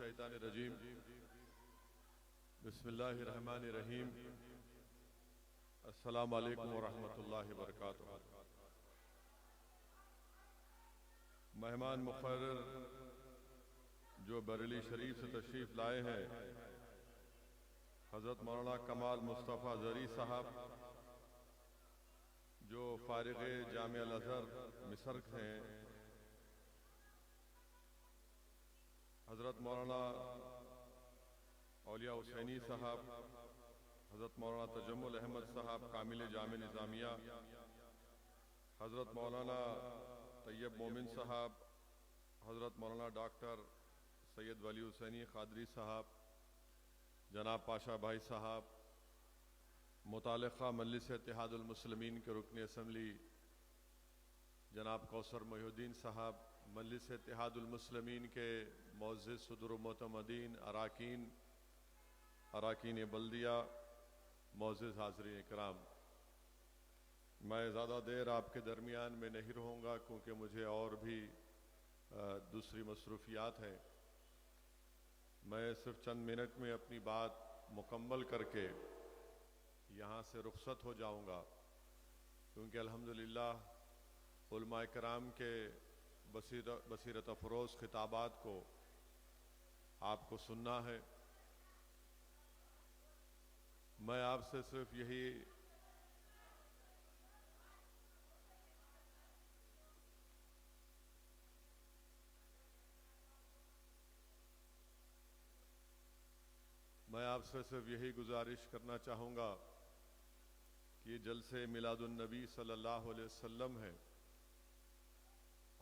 الشیطان الرجیم بسم اللہ الرحمن الرحیم السلام علیکم ورحمۃ اللہ وبرکاتہ۔ مہمان مقرر جو بریلی شریف سے تشریف لائے ہیں حضرت مولانا کمال مصطفیٰ زرعی صاحب جو فارغ جامعہ الازہر مصر ہیں، حضرت مولانا اولیاء حسینی صاحب، حضرت مولانا تجمل احمد صاحب کامل جامع نظامیہ، حضرت مولانا طیب مومن صاحب، حضرت مولانا ڈاکٹر سید ولی حسینی قادری صاحب، جناب پاشا بھائی صاحب، متعلقہ مجلس اتحاد المسلمین کے رکن اسمبلی جناب کوثر محی الدین صاحب، مجلس اتحاد المسلمین کے معزز صدر و معتمدین، اراکین بلدیہ، معزز حاضرین اکرام، میں زیادہ دیر آپ کے درمیان میں نہیں رہوں گا کیونکہ مجھے اور بھی دوسری مصروفیات ہیں۔ میں صرف چند منٹ میں اپنی بات مکمل کر کے یہاں سے رخصت ہو جاؤں گا، کیونکہ الحمدللہ علماء کرام کے بصیرت افروز خطابات کو آپ کو سننا ہے۔ میں آپ سے صرف یہی گزارش کرنا چاہوں گا کہ یہ جلسے میلاد النبی صلی اللہ علیہ وسلم ہے،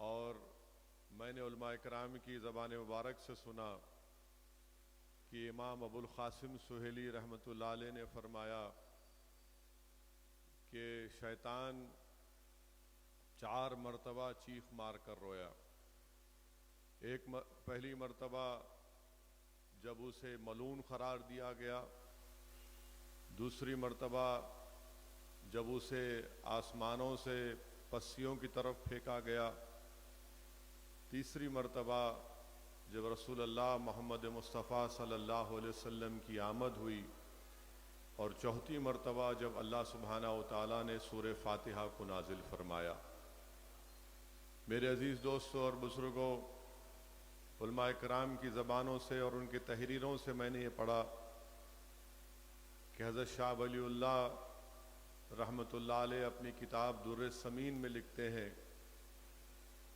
اور میں نے علماء کرام کی زبان مبارک سے سنا کہ امام ابو القاسم سہیلی رحمۃ اللہ علیہ نے فرمایا کہ شیطان 4 مرتبہ چیخ مار کر رویا۔ پہلی مرتبہ جب اسے ملعون قرار دیا گیا، دوسری مرتبہ جب اسے آسمانوں سے پسیوں کی طرف پھینکا گیا، تیسری مرتبہ جب رسول اللہ محمد مصطفیٰ صلی اللہ علیہ وسلم کی آمد ہوئی، اور چوتھی مرتبہ جب اللہ سبحانہ و تعالیٰ نے سورہ فاتحہ کو نازل فرمایا۔ میرے عزیز دوستوں اور بزرگوں، علماء کرام کی زبانوں سے اور ان کی تحریروں سے میں نے یہ پڑھا کہ حضرت شاہ ولی اللہ رحمۃ اللہ علیہ اپنی کتاب در السمین میں لکھتے ہیں،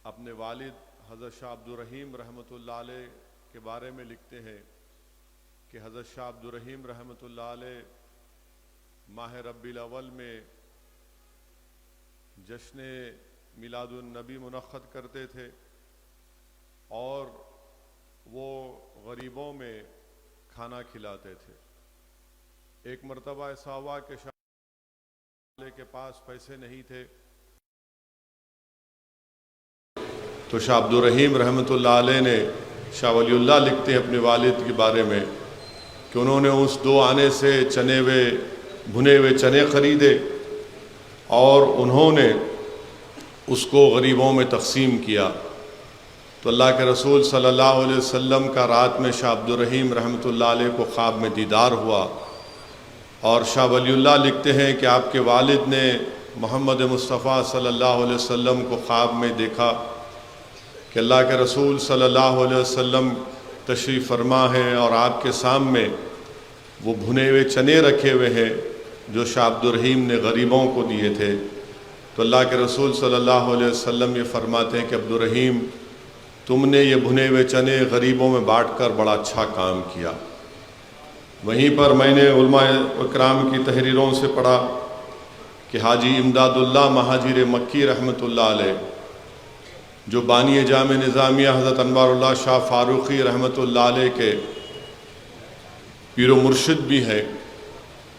اپنے والد حضرت شاہ عبد الرحیم رحمۃ اللہ علیہ کے بارے میں لکھتے ہیں کہ حضرت شاہ عبد الرحیم رحمۃ اللہ علیہ ماہ ربیع الاول میں جشن میلاد النبی منعقد کرتے تھے، اور وہ غریبوں میں کھانا کھلاتے تھے۔ ایک مرتبہ ایسا ہوا کہ شاہ علیہ کے پاس پیسے نہیں تھے، تو شاہ عبد الرحیم رحمۃ اللہ علیہ نے، شاہ ولی اللہ لکھتے ہیں اپنے والد کے بارے میں کہ انہوں نے اس 2 آنے سے بھنے ہوئے چنے خریدے اور انہوں نے اس کو غریبوں میں تقسیم کیا۔ تو اللہ کے رسول صلی اللہ علیہ وسلم کا رات میں شاہ عبد الرحیم رحمۃ اللہ علیہ کو خواب میں دیدار ہوا، اور شاہ ولی اللہ لکھتے ہیں کہ آپ کے والد نے محمد مصطفیٰ صلی اللہ علیہ وسلم کو خواب میں دیکھا کہ اللہ کے رسول صلی اللہ علیہ وسلم تشریف فرما ہے، اور آپ کے سامنے وہ بھنے ہوئے چنے رکھے ہوئے ہیں جو شاہ عبد الرحیم نے غریبوں کو دیے تھے۔ تو اللہ کے رسول صلی اللہ علیہ وسلم یہ فرماتے ہیں کہ عبد الرحیم، تم نے یہ بھنے ہوئے چنے غریبوں میں بانٹ کر بڑا اچھا کام کیا۔ وہیں پر میں نے علماء اکرام کی تحریروں سے پڑھا کہ حاجی امداد اللہ مہاجر مکی رحمۃ اللہ علیہ، جو بانی جامع نظامیہ حضرت انوار اللہ شاہ فاروقی رحمۃ اللہ علیہ کے پیر و مرشد بھی ہیں،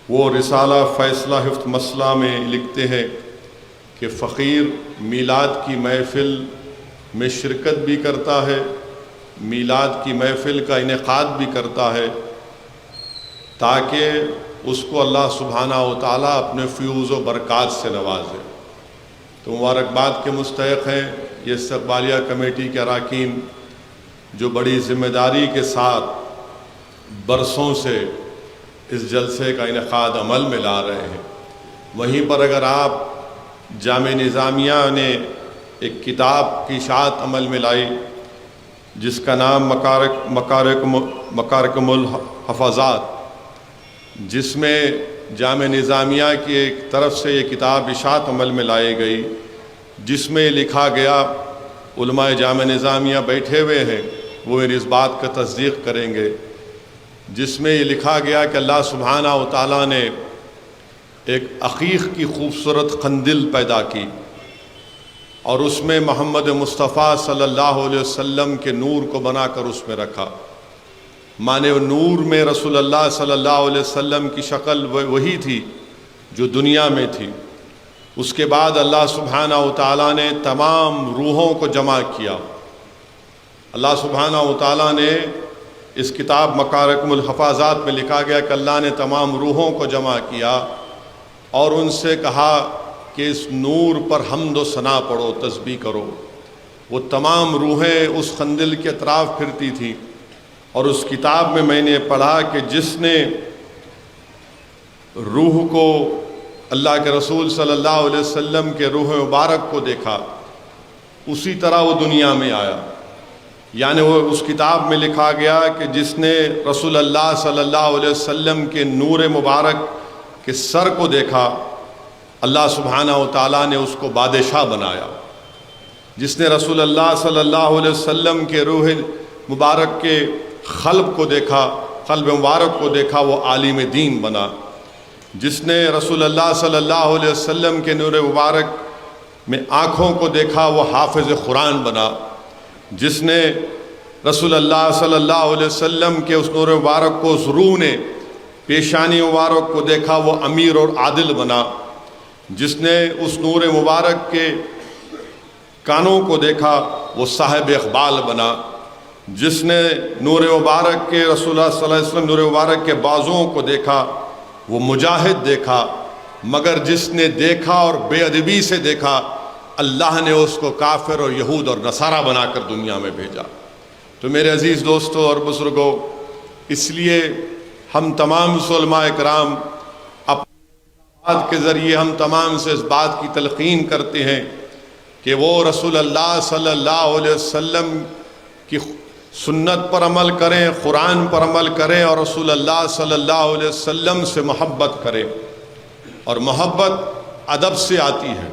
وہ رسالہ فیصلہ حفظ مسئلہ میں لکھتے ہیں کہ فقیر میلاد کی محفل میں شرکت بھی کرتا ہے، میلاد کی محفل کا انعقاد بھی کرتا ہے، تاکہ اس کو اللہ سبحانہ و تعالیٰ اپنے فیوز و برکات سے نوازے۔ تو مبارکباد کے مستحق ہیں یہ استقبالیہ کمیٹی کے اراکین، جو بڑی ذمہ داری کے ساتھ برسوں سے اس جلسے کا انعقاد عمل میں لا رہے ہیں۔ وہیں پر اگر آپ جامعہ نظامیہ نے ایک کتاب کی اشاعت عمل میں لائی جس کا نام مکارکم الحفاظات، جس میں جامعہ نظامیہ کی ایک طرف سے یہ کتاب اشاعت عمل میں لائی گئی، جس میں لکھا گیا، علماء جامعہ نظامیہ بیٹھے ہوئے ہیں، وہ میری اس بات کا تصدیق کریں گے، جس میں یہ لکھا گیا کہ اللہ سبحانہ و تعالیٰ نے ایک عقیق کی خوبصورت قندیل پیدا کی اور اس میں محمد مصطفیٰ صلی اللہ علیہ وسلم کے نور کو بنا کر اس میں رکھا۔ مانے نور میں رسول اللہ صلی اللہ علیہ وسلم کی شکل وہی تھی جو دنیا میں تھی۔ اس کے بعد اللہ سبحانہ و تعالیٰ نے تمام روحوں کو جمع کیا۔ اللہ سبحانہ و تعالیٰ نے اس کتاب مکارکم الحفاظات میں لکھا گیا کہ اللہ نے تمام روحوں کو جمع کیا اور ان سے کہا کہ اس نور پر حمد و ثنا پڑھو، تسبیح کرو۔ وہ تمام روحیں اس قندیل کے اطراف پھرتی تھیں، اور اس کتاب میں نے پڑھا کہ جس نے روح کو اللہ کے رسول صلی اللہ علیہ وسلم کے روح مبارک کو دیکھا، اسی طرح وہ دنیا میں آیا۔ یعنی وہ اس کتاب میں لکھا گیا کہ جس نے رسول اللہ صلی اللہ علیہ وسلم کے نور مبارک کے سر کو دیکھا، اللہ سبحانہ و تعالیٰ نے اس کو بادشاہ بنایا۔ جس نے رسول اللہ صلی اللہ علیہ وسلم کے روح مبارک کے قلب کو دیکھا، قلب مبارک کو دیکھا، وہ عالم دین بنا۔ جس نے رسول اللہ صلی اللہ علیہ وسلم کے نور مبارک میں آنکھوں کو دیکھا، وہ حافظ قرآن بنا۔ جس نے رسول اللہ صلی اللہ علیہ وسلم کے اس نور مبارک کو، اس روح نے پیشانی مبارک کو دیکھا، وہ امیر اور عادل بنا۔ جس نے اس نور مبارک کے کانوں کو دیکھا، وہ صاحب اقبال بنا۔ جس نے نور مبارک کے رسول اللہ صلی اللہ علیہ وسلم نور مبارک کے بازوؤں کو دیکھا، وہ مجاہد دیکھا۔ مگر جس نے دیکھا اور بے ادبی سے دیکھا، اللہ نے اس کو کافر اور یہود اور نصارہ بنا کر دنیا میں بھیجا۔ تو میرے عزیز دوستوں اور بزرگوں، اس لیے ہم تمام علماء کرام اپنے بات کے ذریعے ہم تمام سے اس بات کی تلقین کرتے ہیں کہ وہ رسول اللہ صلی اللہ علیہ وسلم کی سنت پر عمل کریں، قرآن پر عمل کریں، اور رسول اللہ صلی اللہ علیہ وسلم سے محبت کریں۔ اور محبت ادب سے آتی ہے،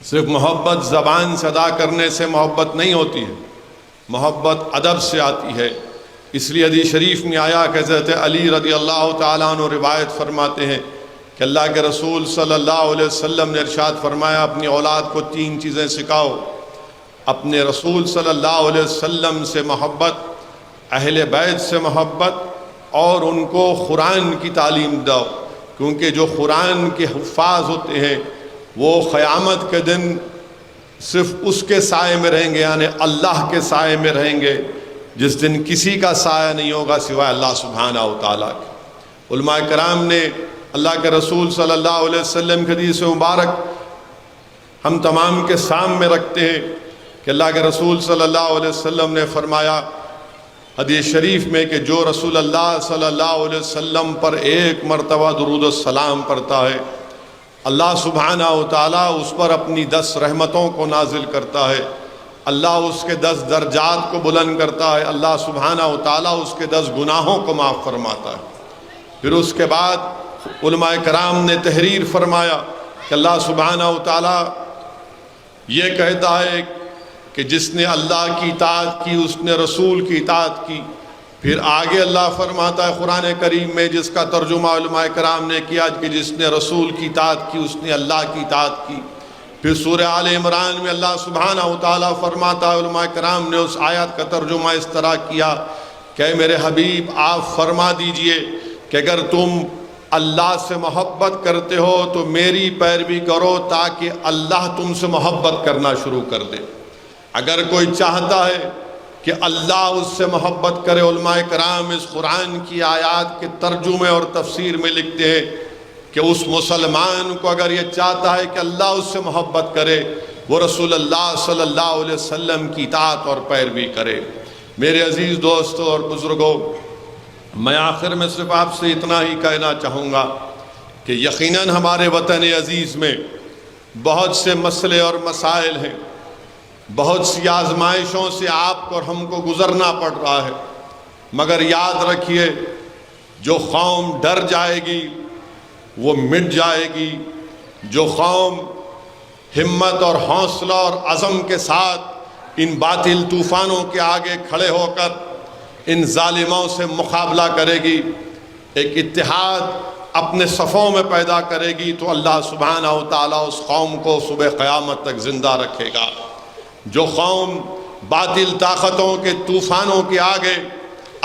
صرف محبت زبان سے ادا کرنے سے محبت نہیں ہوتی ہے، محبت ادب سے آتی ہے۔ اس لیے حدیث شریف میں آیا کہ حضرت علی رضی اللہ تعالیٰ عنہ روایت فرماتے ہیں کہ اللہ کے رسول صلی اللہ علیہ وسلم نے ارشاد فرمایا، اپنی اولاد کو 3 چیزیں سکھاؤ: اپنے رسول صلی اللہ علیہ وسلم سے محبت، اہل بیت سے محبت، اور ان کو قرآن کی تعلیم دو، کیونکہ جو قرآن کے حفاظ ہوتے ہیں وہ قیامت کے دن صرف اس کے سائے میں رہیں گے، یعنی اللہ کے سائے میں رہیں گے، جس دن کسی کا سایہ نہیں ہوگا سوائے اللہ سبحانہ و تعالیٰ کے۔ علماء کرام نے اللہ کے رسول صلی اللہ علیہ وسلم کی حدیث مبارک ہم تمام کے سامنے رکھتے ہیں کہ اللہ کے رسول صلی اللہ علیہ وسلم نے فرمایا حدیث شریف میں کہ جو رسول اللہ صلی اللہ علیہ وسلم پر 1 مرتبہ درود السلام پڑھتا ہے، اللہ سبحانہ و تعالیٰ اس پر اپنی 10 رحمتوں کو نازل کرتا ہے، اللہ اس کے 10 درجات کو بلند کرتا ہے، اللہ سبحانہ و تعالیٰ اس کے 10 گناہوں کو معاف فرماتا ہے۔ پھر اس کے بعد علماء کرام نے تحریر فرمایا کہ اللہ سبحانہ و تعالیٰ یہ کہتا ہے کہ جس نے اللہ کی اطاعت کی اس نے رسول کی اطاعت کی۔ پھر آگے اللہ فرماتا ہے قرآن کریم میں، جس کا ترجمہ علماء کرام نے کیا کہ جس نے رسول کی اطاعت کی اس نے اللہ کی اطاعت کی۔ پھر سورہ آل عمران میں اللہ سبحانہ و تعالیٰ فرماتا ہے، علماء کرام نے اس آیت کا ترجمہ اس طرح کیا کہ میرے حبیب آپ فرما دیجئے کہ اگر تم اللہ سے محبت کرتے ہو تو میری پیروی کرو تاکہ اللہ تم سے محبت کرنا شروع کر دے۔ اگر کوئی چاہتا ہے کہ اللہ اس سے محبت کرے، علماء کرام اس قرآن کی آیات کے ترجمے اور تفسیر میں لکھتے ہیں کہ اس مسلمان کو اگر یہ چاہتا ہے کہ اللہ اس سے محبت کرے، وہ رسول اللہ صلی اللہ علیہ وسلم کی اطاعت اور پیروی کرے۔ میرے عزیز دوستوں اور بزرگوں، میں آخر میں صرف آپ سے اتنا ہی کہنا چاہوں گا کہ یقیناً ہمارے وطن عزیز میں بہت سے مسئلے اور مسائل ہیں، بہت سی آزمائشوں سے آپ کو اور ہم کو گزرنا پڑ رہا ہے، مگر یاد رکھیے جو قوم ڈر جائے گی وہ مٹ جائے گی، جو قوم ہمت اور حوصلہ اور عزم کے ساتھ ان باطل طوفانوں کے آگے کھڑے ہو کر ان ظالموں سے مقابلہ کرے گی، ایک اتحاد اپنے صفوں میں پیدا کرے گی، تو اللہ سبحانہ و تعالیٰ اس قوم کو صبح قیامت تک زندہ رکھے گا۔ جو قوم باطل طاقتوں کے طوفانوں کے آگے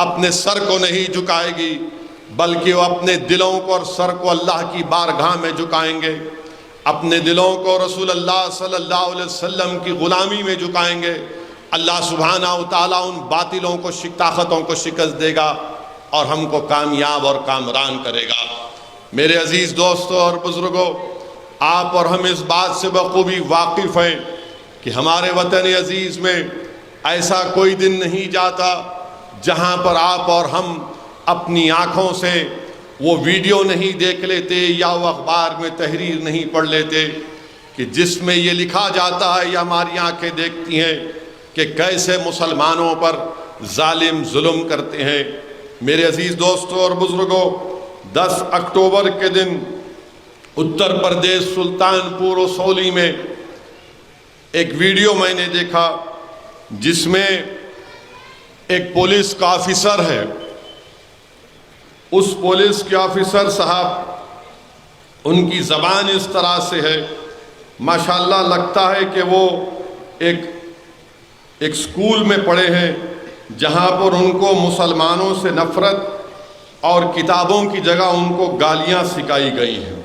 اپنے سر کو نہیں جھکائے گی، بلکہ وہ اپنے دلوں کو اور سر کو اللہ کی بارگاہ میں جھکائیں گے، اپنے دلوں کو رسول اللہ صلی اللہ علیہ وسلم کی غلامی میں جھکائیں گے، اللہ سبحانہ و تعالیٰ ان باطلوں کو طاقتوں کو شکست دے گا اور ہم کو کامیاب اور کامران کرے گا۔ میرے عزیز دوستوں اور بزرگوں، آپ اور ہم اس بات سے بخوبی واقف ہیں کہ ہمارے وطن عزیز میں ایسا کوئی دن نہیں جاتا جہاں پر آپ اور ہم اپنی آنکھوں سے وہ ویڈیو نہیں دیکھ لیتے یا وہ اخبار میں تحریر نہیں پڑھ لیتے کہ جس میں یہ لکھا جاتا ہے یا ہماری آنکھیں دیکھتی ہیں کہ کیسے مسلمانوں پر ظالم ظلم کرتے ہیں۔ میرے عزیز دوستوں اور بزرگوں، 10 اکتوبر کے دن اتر پردیش سلطان پور اسولی میں ایک ویڈیو میں نے دیکھا جس میں ایک پولیس کا آفیسر ہے، اس پولیس کے آفیسر صاحب ان کی زبان اس طرح سے ہے، ماشاءاللہ لگتا ہے کہ وہ ایک اسکول میں پڑھے ہیں جہاں پر ان کو مسلمانوں سے نفرت اور کتابوں کی جگہ ان کو گالیاں سکھائی گئی ہیں۔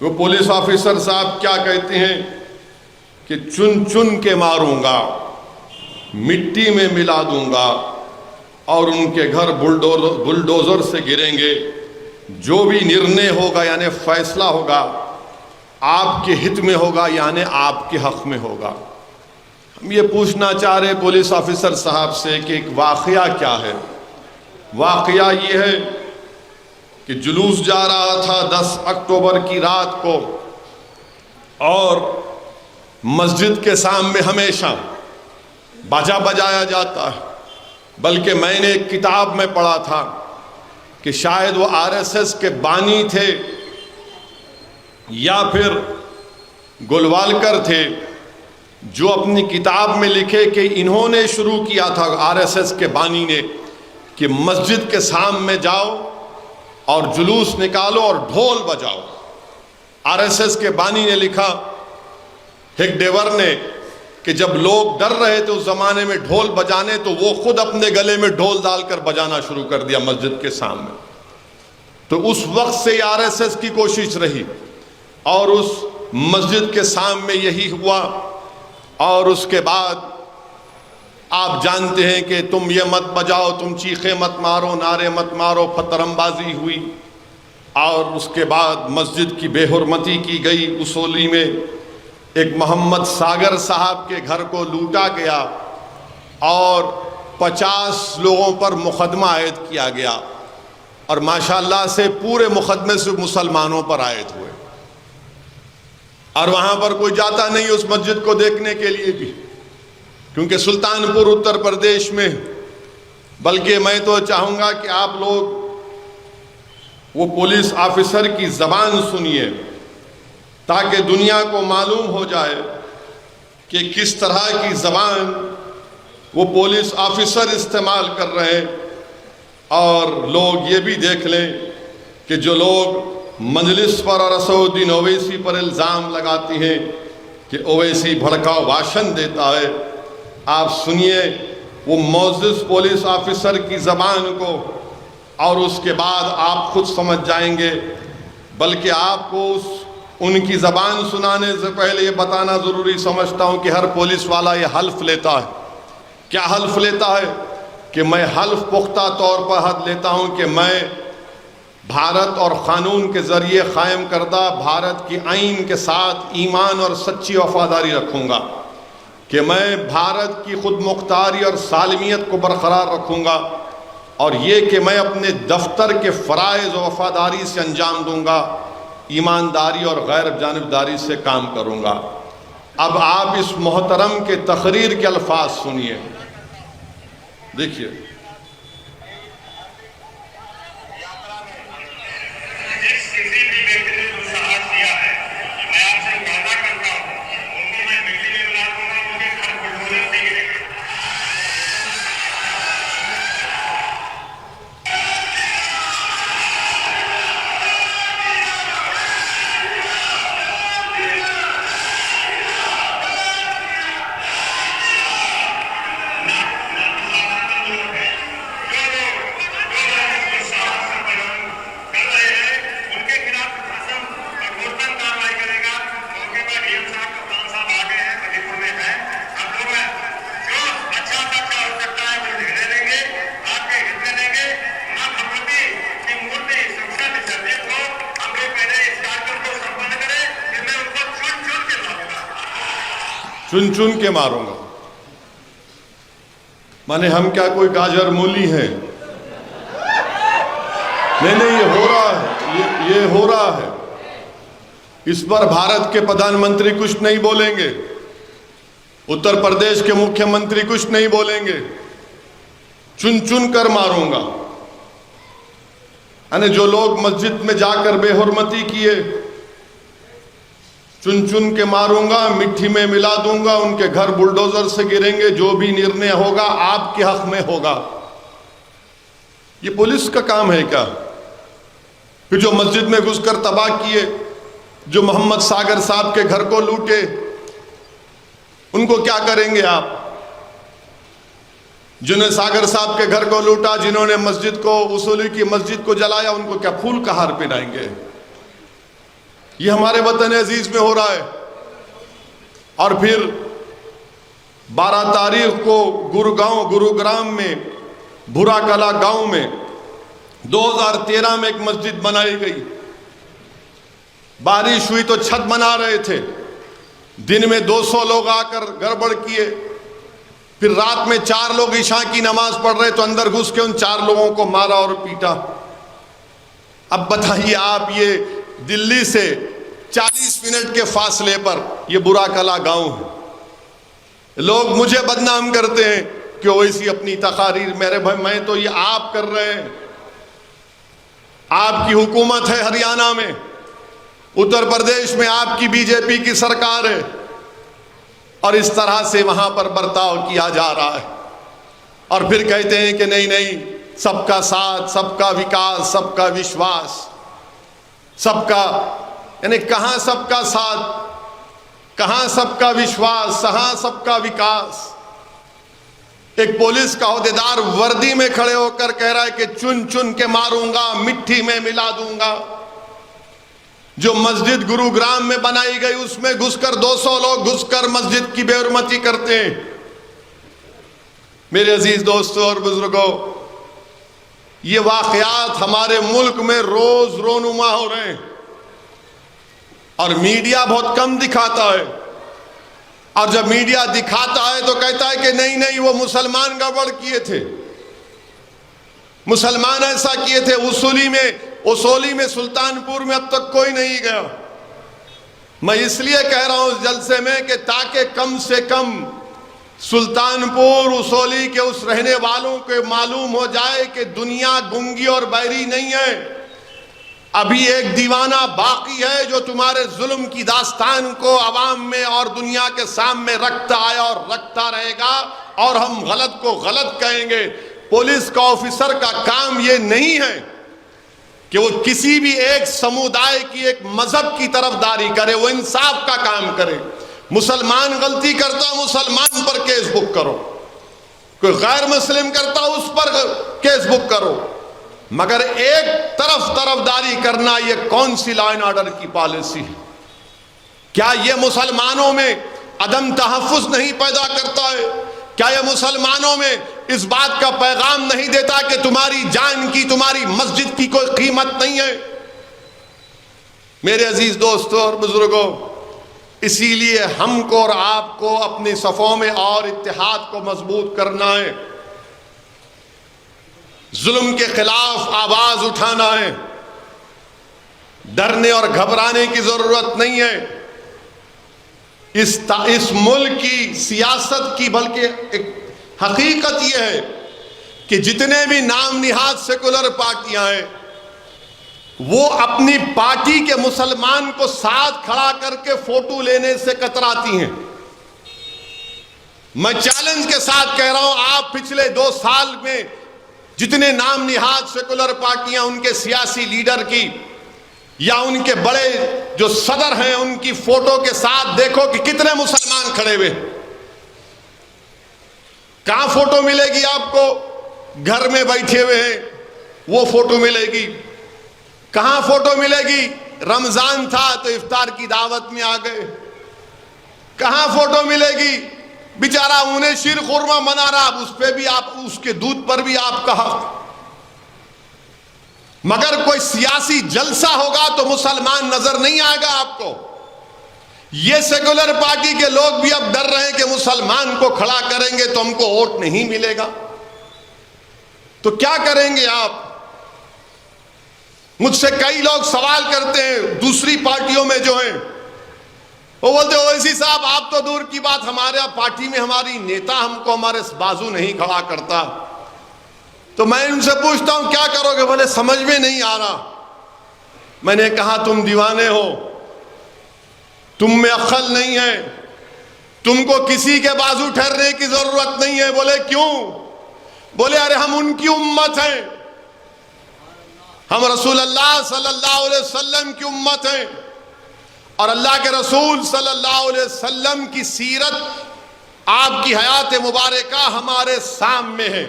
وہ پولیس آفیسر صاحب کیا کہتے ہیں کہ چن چن کے ماروں گا، مٹی میں ملا دوں گا اور ان کے گھر بلڈوزر سے گریں گے، جو بھی نرنے ہوگا یعنی فیصلہ ہوگا آپ کے ہت میں ہوگا یعنی آپ کے حق میں ہوگا۔ ہم یہ پوچھنا چاہ رہے پولیس آفیسر صاحب سے کہ ایک واقعہ کیا ہے؟ واقعہ یہ ہے کہ جلوس جا رہا تھا 10 اکتوبر کی رات کو اور مسجد کے سامنے ہمیشہ باجا بجایا جاتا ہے، بلکہ میں نے ایک کتاب میں پڑھا تھا کہ شاید وہ RSS کے بانی تھے یا پھر گلوالکر تھے جو اپنی کتاب میں لکھے کہ انہوں نے شروع کیا تھا RSS کے بانی نے کہ مسجد کے سامنے جاؤ اور جلوس نکالو اور ڈھول بجاؤ۔ RSS کے بانی نے لکھا ہک ڈیور نے کہ جب لوگ ڈر رہے تھے اس زمانے میں ڈھول بجانے تو وہ خود اپنے گلے میں ڈھول ڈال کر بجانا شروع کر دیا مسجد کے سامنے۔ تو اس وقت سے RSS کی کوشش رہی اور اس مسجد کے سامنے یہی ہوا، اور اس کے بعد آپ جانتے ہیں کہ تم یہ مت بجاؤ، تم چیخیں مت مارو، نعرے مت مارو، پتھرم بازی ہوئی، اور اس کے بعد مسجد کی بے حرمتی کی گئی۔ اسولی میں ایک محمد ساگر صاحب کے گھر کو لوٹا گیا اور 50 لوگوں پر مقدمہ عائد کیا گیا، اور ماشاءاللہ سے پورے مقدمے سے مسلمانوں پر عائد ہوئے، اور وہاں پر کوئی جاتا نہیں اس مسجد کو دیکھنے کے لیے بھی، کیونکہ سلطان پور اتر پردیش میں۔ بلکہ میں تو چاہوں گا کہ آپ لوگ وہ پولیس آفیسر کی زبان سنیے تاکہ دنیا کو معلوم ہو جائے کہ کس طرح کی زبان وہ پولیس آفیسر استعمال کر رہے ہیں، اور لوگ یہ بھی دیکھ لیں کہ جو لوگ مجلس پر اور اسد الدین اویسی پر الزام لگاتی ہیں کہ اویسی بھڑکاؤ بھاشن دیتا ہے، آپ سنیے وہ معزز پولیس آفیسر کی زبان کو، اور اس کے بعد آپ خود سمجھ جائیں گے۔ بلکہ آپ کو ان کی زبان سنانے سے پہلے یہ بتانا ضروری سمجھتا ہوں کہ ہر پولیس والا یہ حلف لیتا ہے۔ کیا حلف لیتا ہے؟ کہ میں حلف پختہ طور پر حد لیتا ہوں کہ میں بھارت اور قانون کے ذریعے قائم کردہ بھارت کی آئین کے ساتھ ایمان اور سچی وفاداری رکھوں گا، کہ میں بھارت کی خود مختاری اور سالمیت کو برقرار رکھوں گا، اور یہ کہ میں اپنے دفتر کے فرائض و وفاداری سے انجام دوں گا، ایمانداری اور غیر جانبداری سے کام کروں گا۔ اب آپ اس محترم کے تقریر کے الفاظ سنیے، دیکھیے۔ چن چن کے ماروں گا، مانے ہم کیا کوئی گاجر مولی ہیں؟ نہیں، یہ ہو رہا ہے، یہ ہو رہا ہے۔ اس پر بھارت کے پردھان منتری کچھ نہیں بولیں گے، اتر پردیش کے مکھیہ منتری کچھ نہیں بولیں گے، چن چن کر ماروں گا۔ یعنی جو لوگ مسجد میں جا کر بے حرمتی کیے، چن چن کے ماروں گا، مٹی میں ملا دوں گا، ان کے گھر بلڈوزر سے گریں گے، جو بھی نرنے ہوگا آپ کے حق میں ہوگا۔ یہ پولیس کا کام ہے کیا؟ کہ جو مسجد میں گھس کر تباہ کیے، جو محمد ساگر صاحب کے گھر کو لوٹے، ان کو کیا کریں گے آپ؟ جنہیں ساگر صاحب کے گھر کو لوٹا، جنہوں نے مسجد کو، اصولی کی مسجد کو جلایا، ان کو کیا پھول کا ہار پہنائیں گے؟ یہ ہمارے وطن عزیز میں ہو رہا ہے۔ اور پھر 12 تاریخ کو گروگرام میں بھورا کلا گاؤں میں 2013 میں ایک مسجد بنائی گئی۔ بارش ہوئی تو چھت بنا رہے تھے، دن میں 200 لوگ آ کر گڑبڑ کیے، پھر رات میں 4 لوگ عشاء کی نماز پڑھ رہے تو اندر گھس کے ان 4 لوگوں کو مارا اور پیٹا۔ اب بتائیے آپ، یہ دلی سے 40 منٹ کے فاصلے پر یہ بھورا کلا گاؤں ہے۔ لوگ مجھے بدنام کرتے ہیں کہ ویسی اپنی تقاریر، میرے بھائی میں تو یہ آپ کر رہے ہیں، آپ کی حکومت ہے ہریانہ میں، اتر پردیش میں آپ کی بی جے پی کی سرکار ہے، اور اس طرح سے وہاں پر برتاؤ کیا جا رہا ہے۔ اور پھر کہتے ہیں کہ نہیں، سب کا ساتھ، سب کا وکاس، سب کا وشواس، سب کا، یعنی کہاں سب کا ساتھ، کہاں سب کا وشواس، کہاں سب کا وکاس۔ ایک پولیس کا عہدیدار وردی میں کھڑے ہو کر کہہ رہا ہے کہ چن چن کے ماروں گا، مٹی میں ملا دوں گا۔ جو مسجد گروگرام میں بنائی گئی، اس میں گھس کر 200 لوگ گھس کر مسجد کی بے حرمتی کرتے ہیں۔ میرے عزیز دوستوں اور بزرگوں، یہ واقعات ہمارے ملک میں روز رونما ہو رہے ہیں، اور میڈیا بہت کم دکھاتا ہے، اور جب میڈیا دکھاتا ہے تو کہتا ہے کہ نہیں وہ مسلمان گڑبڑ کیے تھے، مسلمان ایسا کیے تھے۔ اصولی میں سلطان پور میں اب تک کوئی نہیں گیا۔ میں اس لیے کہہ رہا ہوں اس جلسے میں کہ تاکہ کم سے کم سلطان پور اصولی کے اس رہنے والوں کو معلوم ہو جائے کہ دنیا گنگی اور بہری نہیں ہے، ابھی ایک دیوانہ باقی ہے جو تمہارے ظلم کی داستان کو عوام میں اور دنیا کے سامنے رکھتا آیا اور رکھتا رہے گا، اور ہم غلط کو غلط کہیں گے۔ پولیس کا آفیسر کا کام یہ نہیں ہے کہ وہ کسی بھی ایک سمودائے کی، ایک مذہب کی طرفداری کرے، وہ انصاف کا کام کرے۔ مسلمان غلطی کرتا، مسلمان پر کیس بک کرو، کوئی غیر مسلم کرتا اس پر کیس بک کرو، مگر ایک طرفداری کرنا یہ کون سی لا اینڈ آرڈر کی پالیسی ہے؟ کیا یہ مسلمانوں میں عدم تحفظ نہیں پیدا کرتا ہے؟ کیا یہ مسلمانوں میں اس بات کا پیغام نہیں دیتا کہ تمہاری جان کی، تمہاری مسجد کی کوئی قیمت نہیں ہے؟ میرے عزیز دوستوں اور بزرگوں، اسی لیے ہم کو اور آپ کو اپنی صفوں میں اور اتحاد کو مضبوط کرنا ہے، ظلم کے خلاف آواز اٹھانا ہے، ڈرنے اور گھبرانے کی ضرورت نہیں ہے۔ اس ملک کی سیاست کی بلکہ ایک حقیقت یہ ہے کہ جتنے بھی نام نہاد سیکولر پارٹیاں ہیں وہ اپنی پارٹی کے مسلمان کو ساتھ کھڑا کر کے فوٹو لینے سے کتراتی ہیں۔ میں چیلنج کے ساتھ کہہ رہا ہوں، آپ پچھلے 2 سال میں جتنے نام نہاد سیکولر پارٹیاں ان کے سیاسی لیڈر کی یا ان کے بڑے جو صدر ہیں ان کی فوٹو کے ساتھ دیکھو کہ کتنے مسلمان کھڑے ہوئے۔ کہاں فوٹو ملے گی آپ کو؟ گھر میں بیٹھے ہوئے ہیں وہ فوٹو ملے گی۔ کہاں فوٹو ملے گی؟ رمضان تھا تو افطار کی دعوت میں آ گئے۔ کہاں فوٹو ملے گی؟ بیچارہ انہیں شیر خورما منا رہا، اس پہ بھی آپ، اس کے دودھ پر بھی آپ کا حق۔ مگر کوئی سیاسی جلسہ ہوگا تو مسلمان نظر نہیں آئے گا آپ کو۔ یہ سیکولر پارٹی کے لوگ بھی اب ڈر رہے ہیں کہ مسلمان کو کھڑا کریں گے تو ہم کو ووٹ نہیں ملے گا، تو کیا کریں گے آپ؟ مجھ سے کئی لوگ سوال کرتے ہیں دوسری پارٹیوں میں جو ہیں، وہ بولتے ہیں اویسی صاحب آپ تو دور کی بات، ہمارے پارٹی میں ہماری نیتا ہم کو ہمارے بازو نہیں کھڑا کرتا۔ تو میں ان سے پوچھتا ہوں کیا کرو گے؟ بولے سمجھ میں نہیں آ رہا۔ میں نے کہا تم دیوانے ہو، تم میں عقل نہیں ہے، تم کو کسی کے بازو ٹھہرنے کی ضرورت نہیں ہے۔ بولے کیوں؟ بولے ارے ہم ان کی امت ہیں، ہم رسول اللہ صلی اللہ علیہ وسلم کی امت ہیں، اور اللہ کے رسول صلی اللہ علیہ وسلم کی سیرت، آپ کی حیات مبارکہ ہمارے سامنے ہے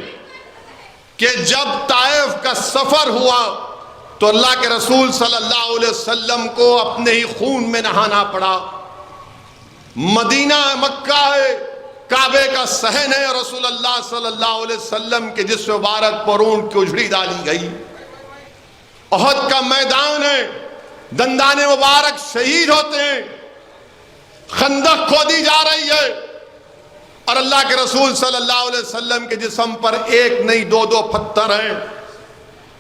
کہ جب طائف کا سفر ہوا تو اللہ کے رسول صلی اللہ علیہ وسلم کو اپنے ہی خون میں نہانا پڑا۔ مدینہ مکہ ہے، کعبے کا صحن ہے، رسول اللہ صلی اللہ علیہ وسلم کے جسم مبارک پر اونٹ کی اجڑی ڈالی گئی۔ احد کا میدان ہے، دندان مبارک شہید ہوتے ہیں، خندق کھودی جا رہی ہے، اور اللہ کے رسول صلی اللہ علیہ وسلم کے جسم پر ایک نہیں 2 پتھر ہیں۔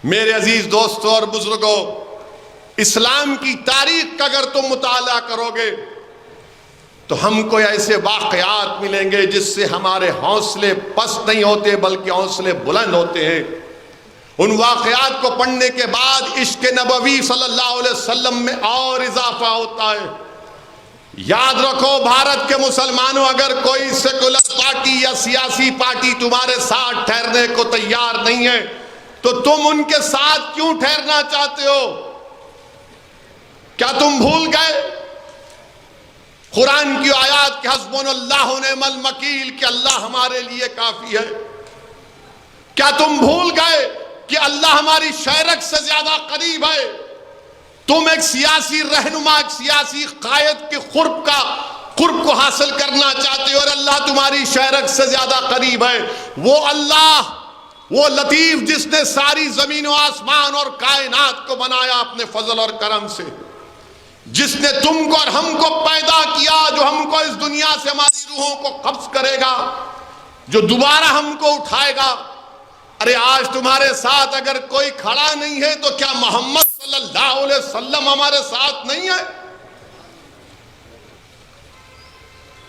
میرے عزیز دوستوں اور بزرگوں، اسلام کی تاریخ کا اگر تم مطالعہ کرو گے تو ہم کو ایسے واقعات ملیں گے جس سے ہمارے حوصلے پست نہیں ہوتے بلکہ حوصلے بلند ہوتے ہیں۔ ان واقعات کو پڑھنے کے بعد عشق نبوی صلی اللہ علیہ وسلم میں اور اضافہ ہوتا ہے۔ یاد رکھو بھارت کے مسلمانوں، اگر کوئی سیکولر پارٹی یا سیاسی پارٹی تمہارے ساتھ ٹھہرنے کو تیار نہیں ہے تو تم ان کے ساتھ کیوں ٹھہرنا چاہتے ہو؟ کیا تم بھول گئے قرآن کی آیات کہ حسبنا اللہ و نعم الوکیل، کہ اللہ ہمارے لیے کافی ہے؟ کیا تم بھول گئے کہ اللہ ہماری شہرت سے زیادہ قریب ہے؟ تم ایک سیاسی رہنما، ایک سیاسی قائد کے قرب کو حاصل کرنا چاہتے ہو، اور اللہ تمہاری شہرت سے زیادہ قریب ہے۔ وہ اللہ، وہ لطیف جس نے ساری زمین و آسمان اور کائنات کو بنایا اپنے فضل اور کرم سے، جس نے تم کو اور ہم کو پیدا کیا، جو ہم کو اس دنیا سے ہماری روحوں کو قبض کرے گا، جو دوبارہ ہم کو اٹھائے گا۔ ارے آج تمہارے ساتھ اگر کوئی کھڑا نہیں ہے تو کیا محمد صلی اللہ علیہ وسلم ہمارے ساتھ نہیں ہے؟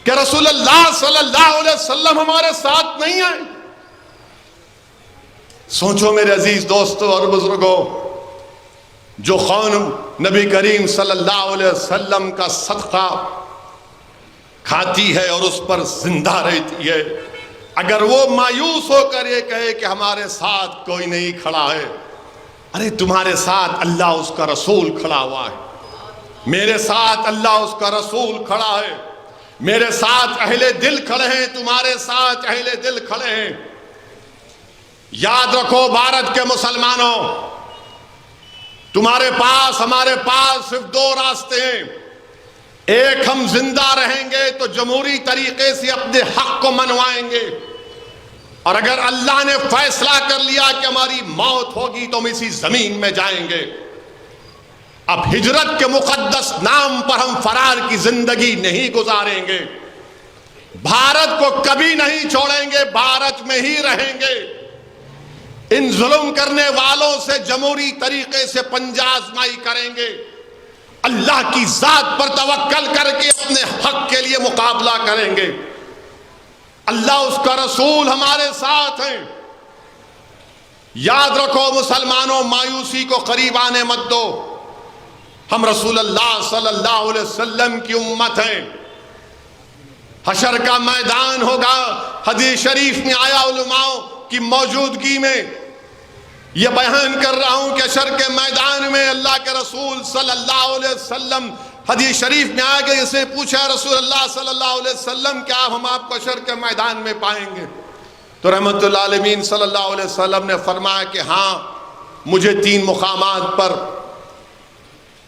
کہ رسول اللہ صلی اللہ علیہ وسلم ہمارے ساتھ نہیں ہے؟ سوچو میرے عزیز دوستو اور بزرگوں، جو خون نبی کریم صلی اللہ علیہ وسلم کا صدقہ کھاتی ہے اور اس پر زندہ رہتی ہے، اگر وہ مایوس ہو کر یہ کہے کہ ہمارے ساتھ کوئی نہیں کھڑا ہے، ارے تمہارے ساتھ اللہ اس کا رسول کھڑا ہوا ہے، میرے ساتھ اللہ اس کا رسول کھڑا ہے، میرے ساتھ اہل دل کھڑے ہیں، تمہارے ساتھ اہل دل کھڑے ہیں۔ یاد رکھو بھارت کے مسلمانوں، تمہارے پاس ہمارے پاس صرف 2 راستے ہیں۔ ایک، ہم زندہ رہیں گے تو جمہوری طریقے سے اپنے حق کو منوائیں گے، اور اگر اللہ نے فیصلہ کر لیا کہ ہماری موت ہوگی تو ہم اسی زمین میں جائیں گے۔ اب ہجرت کے مقدس نام پر ہم فرار کی زندگی نہیں گزاریں گے، بھارت کو کبھی نہیں چھوڑیں گے، بھارت میں ہی رہیں گے، ان ظلم کرنے والوں سے جمہوری طریقے سے پنجہ آزمائی کریں گے، اللہ کی ذات پر توکل کر کے اپنے حق کے لیے مقابلہ کریں گے، اللہ اس کا رسول ہمارے ساتھ ہیں۔ یاد رکھو مسلمانوں، مایوسی کو قریب آنے مت دو، ہم رسول اللہ صلی اللہ علیہ وسلم کی امت ہیں، حشر کا میدان ہوگا، حدیث شریف میں آیا، علماء کی موجودگی میں یہ بیان کر رہا ہوں کہ حشر کے میدان میں اللہ کے رسول صلی اللہ علیہ وسلم، حدیث شریف میں آیا کہ اسے پوچھا رسول اللہ صلی اللہ علیہ وسلم کیا ہم آپ کو حشر کے میدان میں پائیں گے؟ تو رحمت اللہ عالمین صلی اللہ علیہ وسلم نے فرمایا کہ ہاں مجھے 3 مقامات پر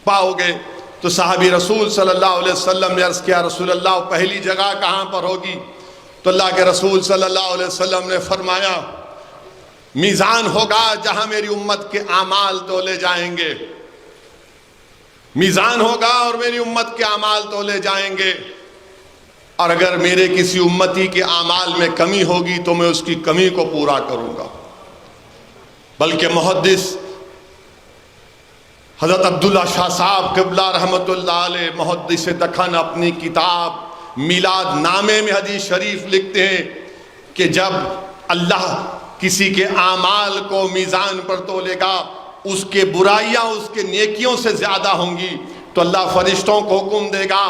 پاؤ گے۔ تو صحابی رسول صلی اللہ علیہ وسلم نے عرض کیا رسول اللہ پہلی جگہ کہاں پر ہوگی؟ تو اللہ کے رسول صلی اللہ علیہ وسلم نے فرمایا میزان ہوگا جہاں میری امت کے اعمال تولے جائیں گے، میزان ہوگا اور میری امت کے اعمال تولے جائیں گے، اور اگر میرے کسی امتی کے اعمال میں کمی ہوگی تو میں اس کی کمی کو پورا کروں گا۔ بلکہ محدث حضرت عبداللہ شاہ صاحب قبلہ رحمت اللہ علیہ محدث دکن اپنی کتاب میلاد نامے میں حدیث شریف لکھتے ہیں کہ جب اللہ کسی کے اعمال کو میزان پر تولے گا، اس کے برائیاں اس کے نیکیوں سے زیادہ ہوں گی تو اللہ فرشتوں کو حکم دے گا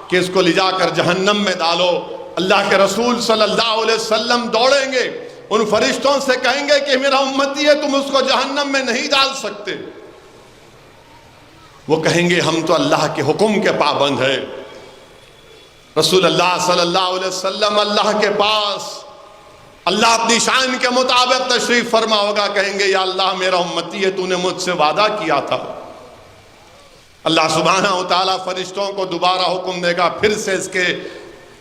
کہ اس کو لے جا کر جہنم میں ڈالو۔ اللہ کے رسول صلی اللہ علیہ وسلم دوڑیں گے، ان فرشتوں سے کہیں گے کہ میرا امتی ہے، تم اس کو جہنم میں نہیں ڈال سکتے۔ وہ کہیں گے ہم تو اللہ کے حکم کے پابند ہیں۔ رسول اللہ صلی اللہ علیہ وسلم اللہ کے پاس اللہ اپنی شان کے مطابق تشریف فرما ہوگا، کہیں گے یا اللہ میرا امتی ہے، تو نے مجھ سے وعدہ کیا تھا۔ اللہ سبحانہ و تعالیٰ فرشتوں کو دوبارہ حکم دے گا پھر سے اس کے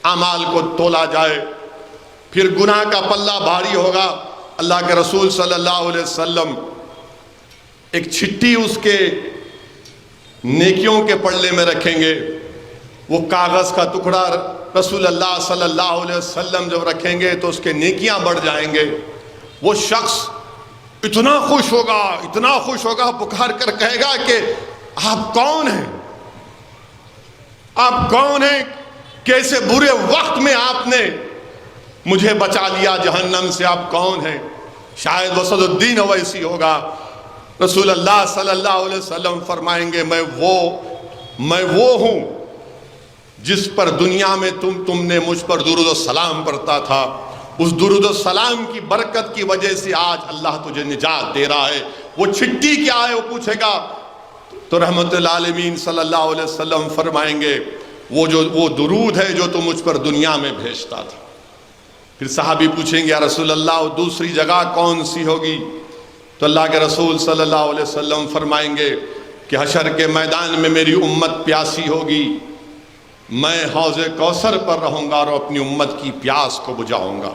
اعمال کو تولا جائے، پھر گناہ کا پلہ بھاری ہوگا۔ اللہ کے رسول صلی اللہ علیہ وسلم ایک چھٹی اس کے نیکیوں کے پلڑے میں رکھیں گے، وہ کاغذ کا ٹکڑا رسول اللہ صلی اللہ علیہ وسلم جب رکھیں گے تو اس کے نیکیاں بڑھ جائیں گے۔ وہ شخص اتنا خوش ہوگا پکار کر کہے گا کہ آپ کون ہیں؟ آپ کون ہیں؟ کیسے برے وقت میں آپ نے مجھے بچا لیا جہنم سے، آپ کون ہیں؟ شاید وسد الدین اویسی ہوگا۔ رسول اللہ صلی اللہ علیہ وسلم فرمائیں گے میں وہ ہوں جس پر دنیا میں تم نے مجھ پر درود و سلام پڑھتا تھا، اس درود و سلام کی برکت کی وجہ سے آج اللہ تجھے نجات دے رہا ہے۔ وہ چھٹی کیا ہے وہ پوچھے گا تو رحمت العالمین صلی اللہ علیہ وسلم فرمائیں گے وہ درود ہے جو تم مجھ پر دنیا میں بھیجتا تھا۔ پھر صحابی پوچھیں گے یا رسول اللہ وہ دوسری جگہ کون سی ہوگی؟ تو اللہ کے رسول صلی اللہ علیہ وسلم فرمائیں گے کہ حشر کے میدان میں میری امت پیاسی ہوگی، میں حوض کوثر پر رہوں گا اور اپنی امت کی پیاس کو بجھاؤں گا۔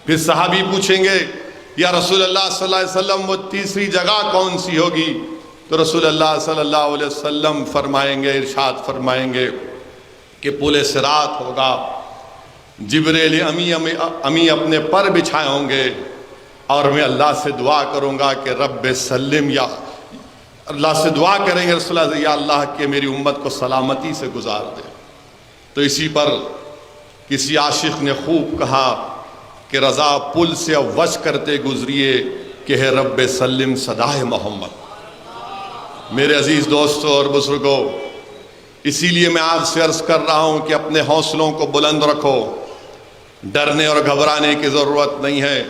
پھر صحابی پوچھیں گے یا رسول اللہ صلی اللہ علیہ وسلم وہ تیسری جگہ کون سی ہوگی؟ تو رسول اللہ صلی اللہ علیہ وسلم فرمائیں گے، ارشاد فرمائیں گے کہ پل صراط ہوگا، جبریل امی اپنے پر بچھائے ہوں گے اور میں اللہ سے دعا کروں گا کہ رب سلم، یا اللہ سے دعا کریں گے رسول اللہ یا اللہ کہ میری امت کو سلامتی سے گزار دے۔ تو اسی پر کسی عاشق نے خوب کہا کہ رضا پل سے وش کرتے گزریے کہ ہے رب سلم صدائے محمد۔ میرے عزیز دوستوں اور بزرگوں، اسی لیے میں آپ سے عرض کر رہا ہوں کہ اپنے حوصلوں کو بلند رکھو، ڈرنے اور گھبرانے کی ضرورت نہیں ہے۔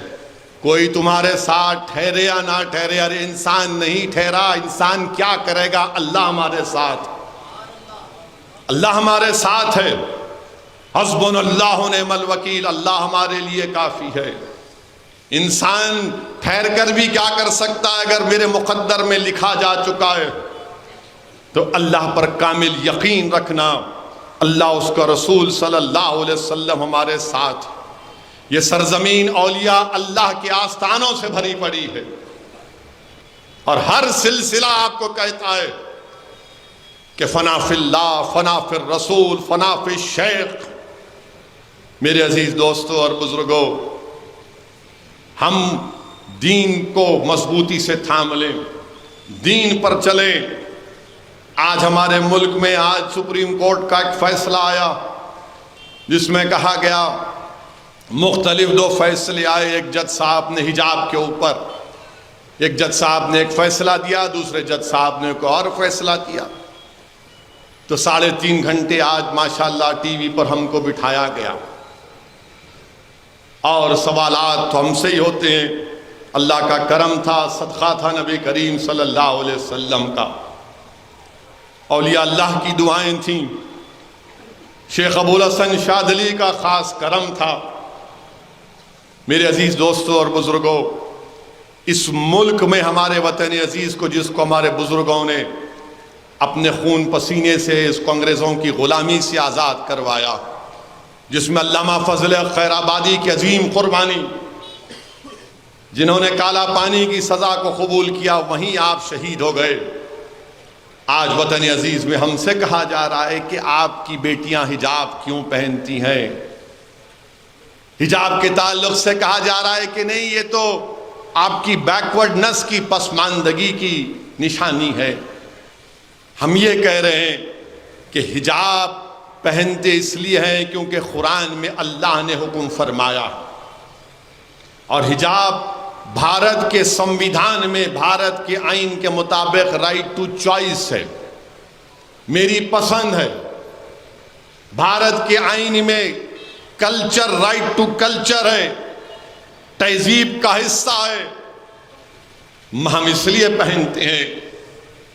کوئی تمہارے ساتھ ٹھہرے یا نہ ٹھہرے، ارے انسان نہیں ٹھہرا، انسان کیا کرے گا؟ اللہ ہمارے ساتھ، اللہ ہمارے ساتھ ہے۔ حسبنا اللہ ونعم الوکیل، اللہ ہمارے لیے کافی ہے۔ انسان ٹھہر کر بھی کیا کر سکتا ہے؟ اگر میرے مقدر میں لکھا جا چکا ہے تو اللہ پر کامل یقین رکھنا، اللہ اس کا رسول صلی اللہ علیہ وسلم ہمارے ساتھ۔ یہ سرزمین اولیاء اللہ کے آستانوں سے بھری پڑی ہے، اور ہر سلسلہ آپ کو کہتا ہے کہ فنا فی اللہ، فنا فی الرسول، فنا فی الشیخ۔ میرے عزیز دوستوں اور بزرگوں، ہم دین کو مضبوطی سے تھام لیں، دین پر چلیں۔ آج ہمارے ملک میں سپریم کورٹ کا ایک فیصلہ آیا جس میں کہا گیا، مختلف 2 فیصلے آئے۔ ایک جج صاحب نے حجاب کے اوپر، ایک جج صاحب نے ایک فیصلہ دیا، دوسرے جج صاحب نے ایک اور فیصلہ دیا۔ تو 3.5 گھنٹے آج ماشاءاللہ ٹی وی پر ہم کو بٹھایا گیا، اور سوالات تو ہم سے ہی ہوتے ہیں۔ اللہ کا کرم تھا، صدقہ تھا نبی کریم صلی اللہ علیہ وسلم کا، اولیاء اللہ کی دعائیں تھیں، شیخ ابوالحسن شاذلی کا خاص کرم تھا۔ میرے عزیز دوستوں اور بزرگوں، اس ملک میں ہمارے وطن عزیز کو، جس کو ہمارے بزرگوں نے اپنے خون پسینے سے اس کو انگریزوں کی غلامی سے آزاد کروایا، جس میں علامہ فضل خیر آبادی کی عظیم قربانی، جنہوں نے کالا پانی کی سزا کو قبول کیا، وہیں آپ شہید ہو گئے۔ آج وطن عزیز میں ہم سے کہا جا رہا ہے کہ آپ کی بیٹیاں حجاب کیوں پہنتی ہیں؟ حجاب کے تعلق سے کہا جا رہا ہے کہ نہیں، یہ تو آپ کی بیکورڈنس کی، پسماندگی کی نشانی ہے۔ ہم یہ کہہ رہے ہیں کہ حجاب پہنتے اس لیے ہیں کیونکہ قرآن میں اللہ نے حکم فرمایا، اور حجاب بھارت کے سمویدھان میں، بھارت کے آئین کے مطابق رائٹ ٹو چوائس ہے، میری پسند ہے۔ بھارت کے آئین میں کلچر، رائٹ ٹو کلچر ہے، تہذیب کا حصہ ہے۔ ہم اس لیے پہنتے ہیں۔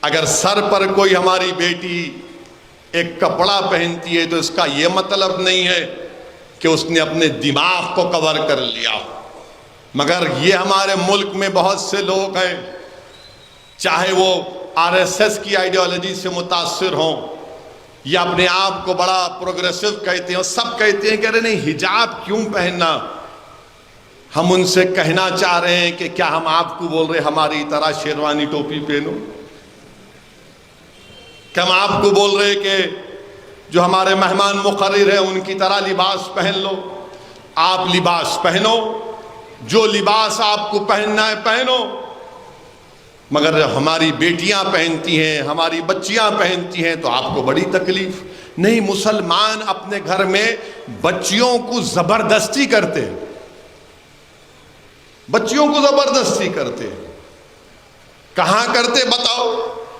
اگر سر پر کوئی ہماری بیٹی ایک کپڑا پہنتی ہے تو اس کا یہ مطلب نہیں ہے کہ اس نے اپنے دماغ کو کور کر لیا۔ مگر یہ ہمارے ملک میں بہت سے لوگ ہیں، چاہے وہ RSS کی آئیڈیالوجی سے متاثر ہوں یا اپنے آپ کو بڑا پروگریسو کہتے ہیں، سب کہتے ہیں کہ ارے نہیں، حجاب کیوں پہننا؟ ہم ان سے کہنا چاہ رہے ہیں کہ کیا ہم آپ کو بول رہے ہماری طرح شیروانی ٹوپی پہنو؟ کہ ہم آپ کو بول رہے کہ جو ہمارے مہمان مقرر ہیں ان کی طرح لباس پہن لو؟ آپ لباس پہنو، جو لباس آپ کو پہننا ہے پہنو، مگر ہماری بیٹیاں پہنتی ہیں، ہماری بچیاں پہنتی ہیں تو آپ کو بڑی تکلیف۔ نہیں، مسلمان اپنے گھر میں بچیوں کو زبردستی کرتے ہیں، بچیوں کو زبردستی کرتے ہیں۔ کہاں کرتے بتاؤ؟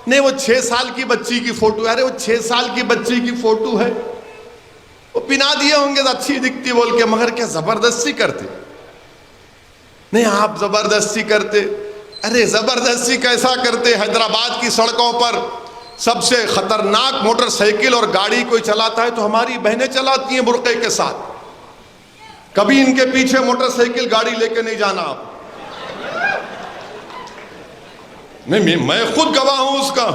نہیں، وہ 6 سال کی بچی کی فوٹو ہے، ارے وہ 6 سال کی بچی کی فوٹو ہے، وہ پہنا دیے ہوں گے اچھی دکھتی بول کے، مگر کیا زبردستی کرتے؟ نہیں، آپ زبردستی کرتے۔ ارے زبردستی کیسا کرتے؟ حیدرآباد کی سڑکوں پر سب سے خطرناک موٹر سائیکل اور گاڑی کوئی چلاتا ہے تو ہماری بہنیں چلاتی ہیں برقعے کے ساتھ۔ کبھی ان کے پیچھے موٹر سائیکل گاڑی لے کے نہیں جانا آپ۔ نہیں، میں خود گواہ ہوں اس کا۔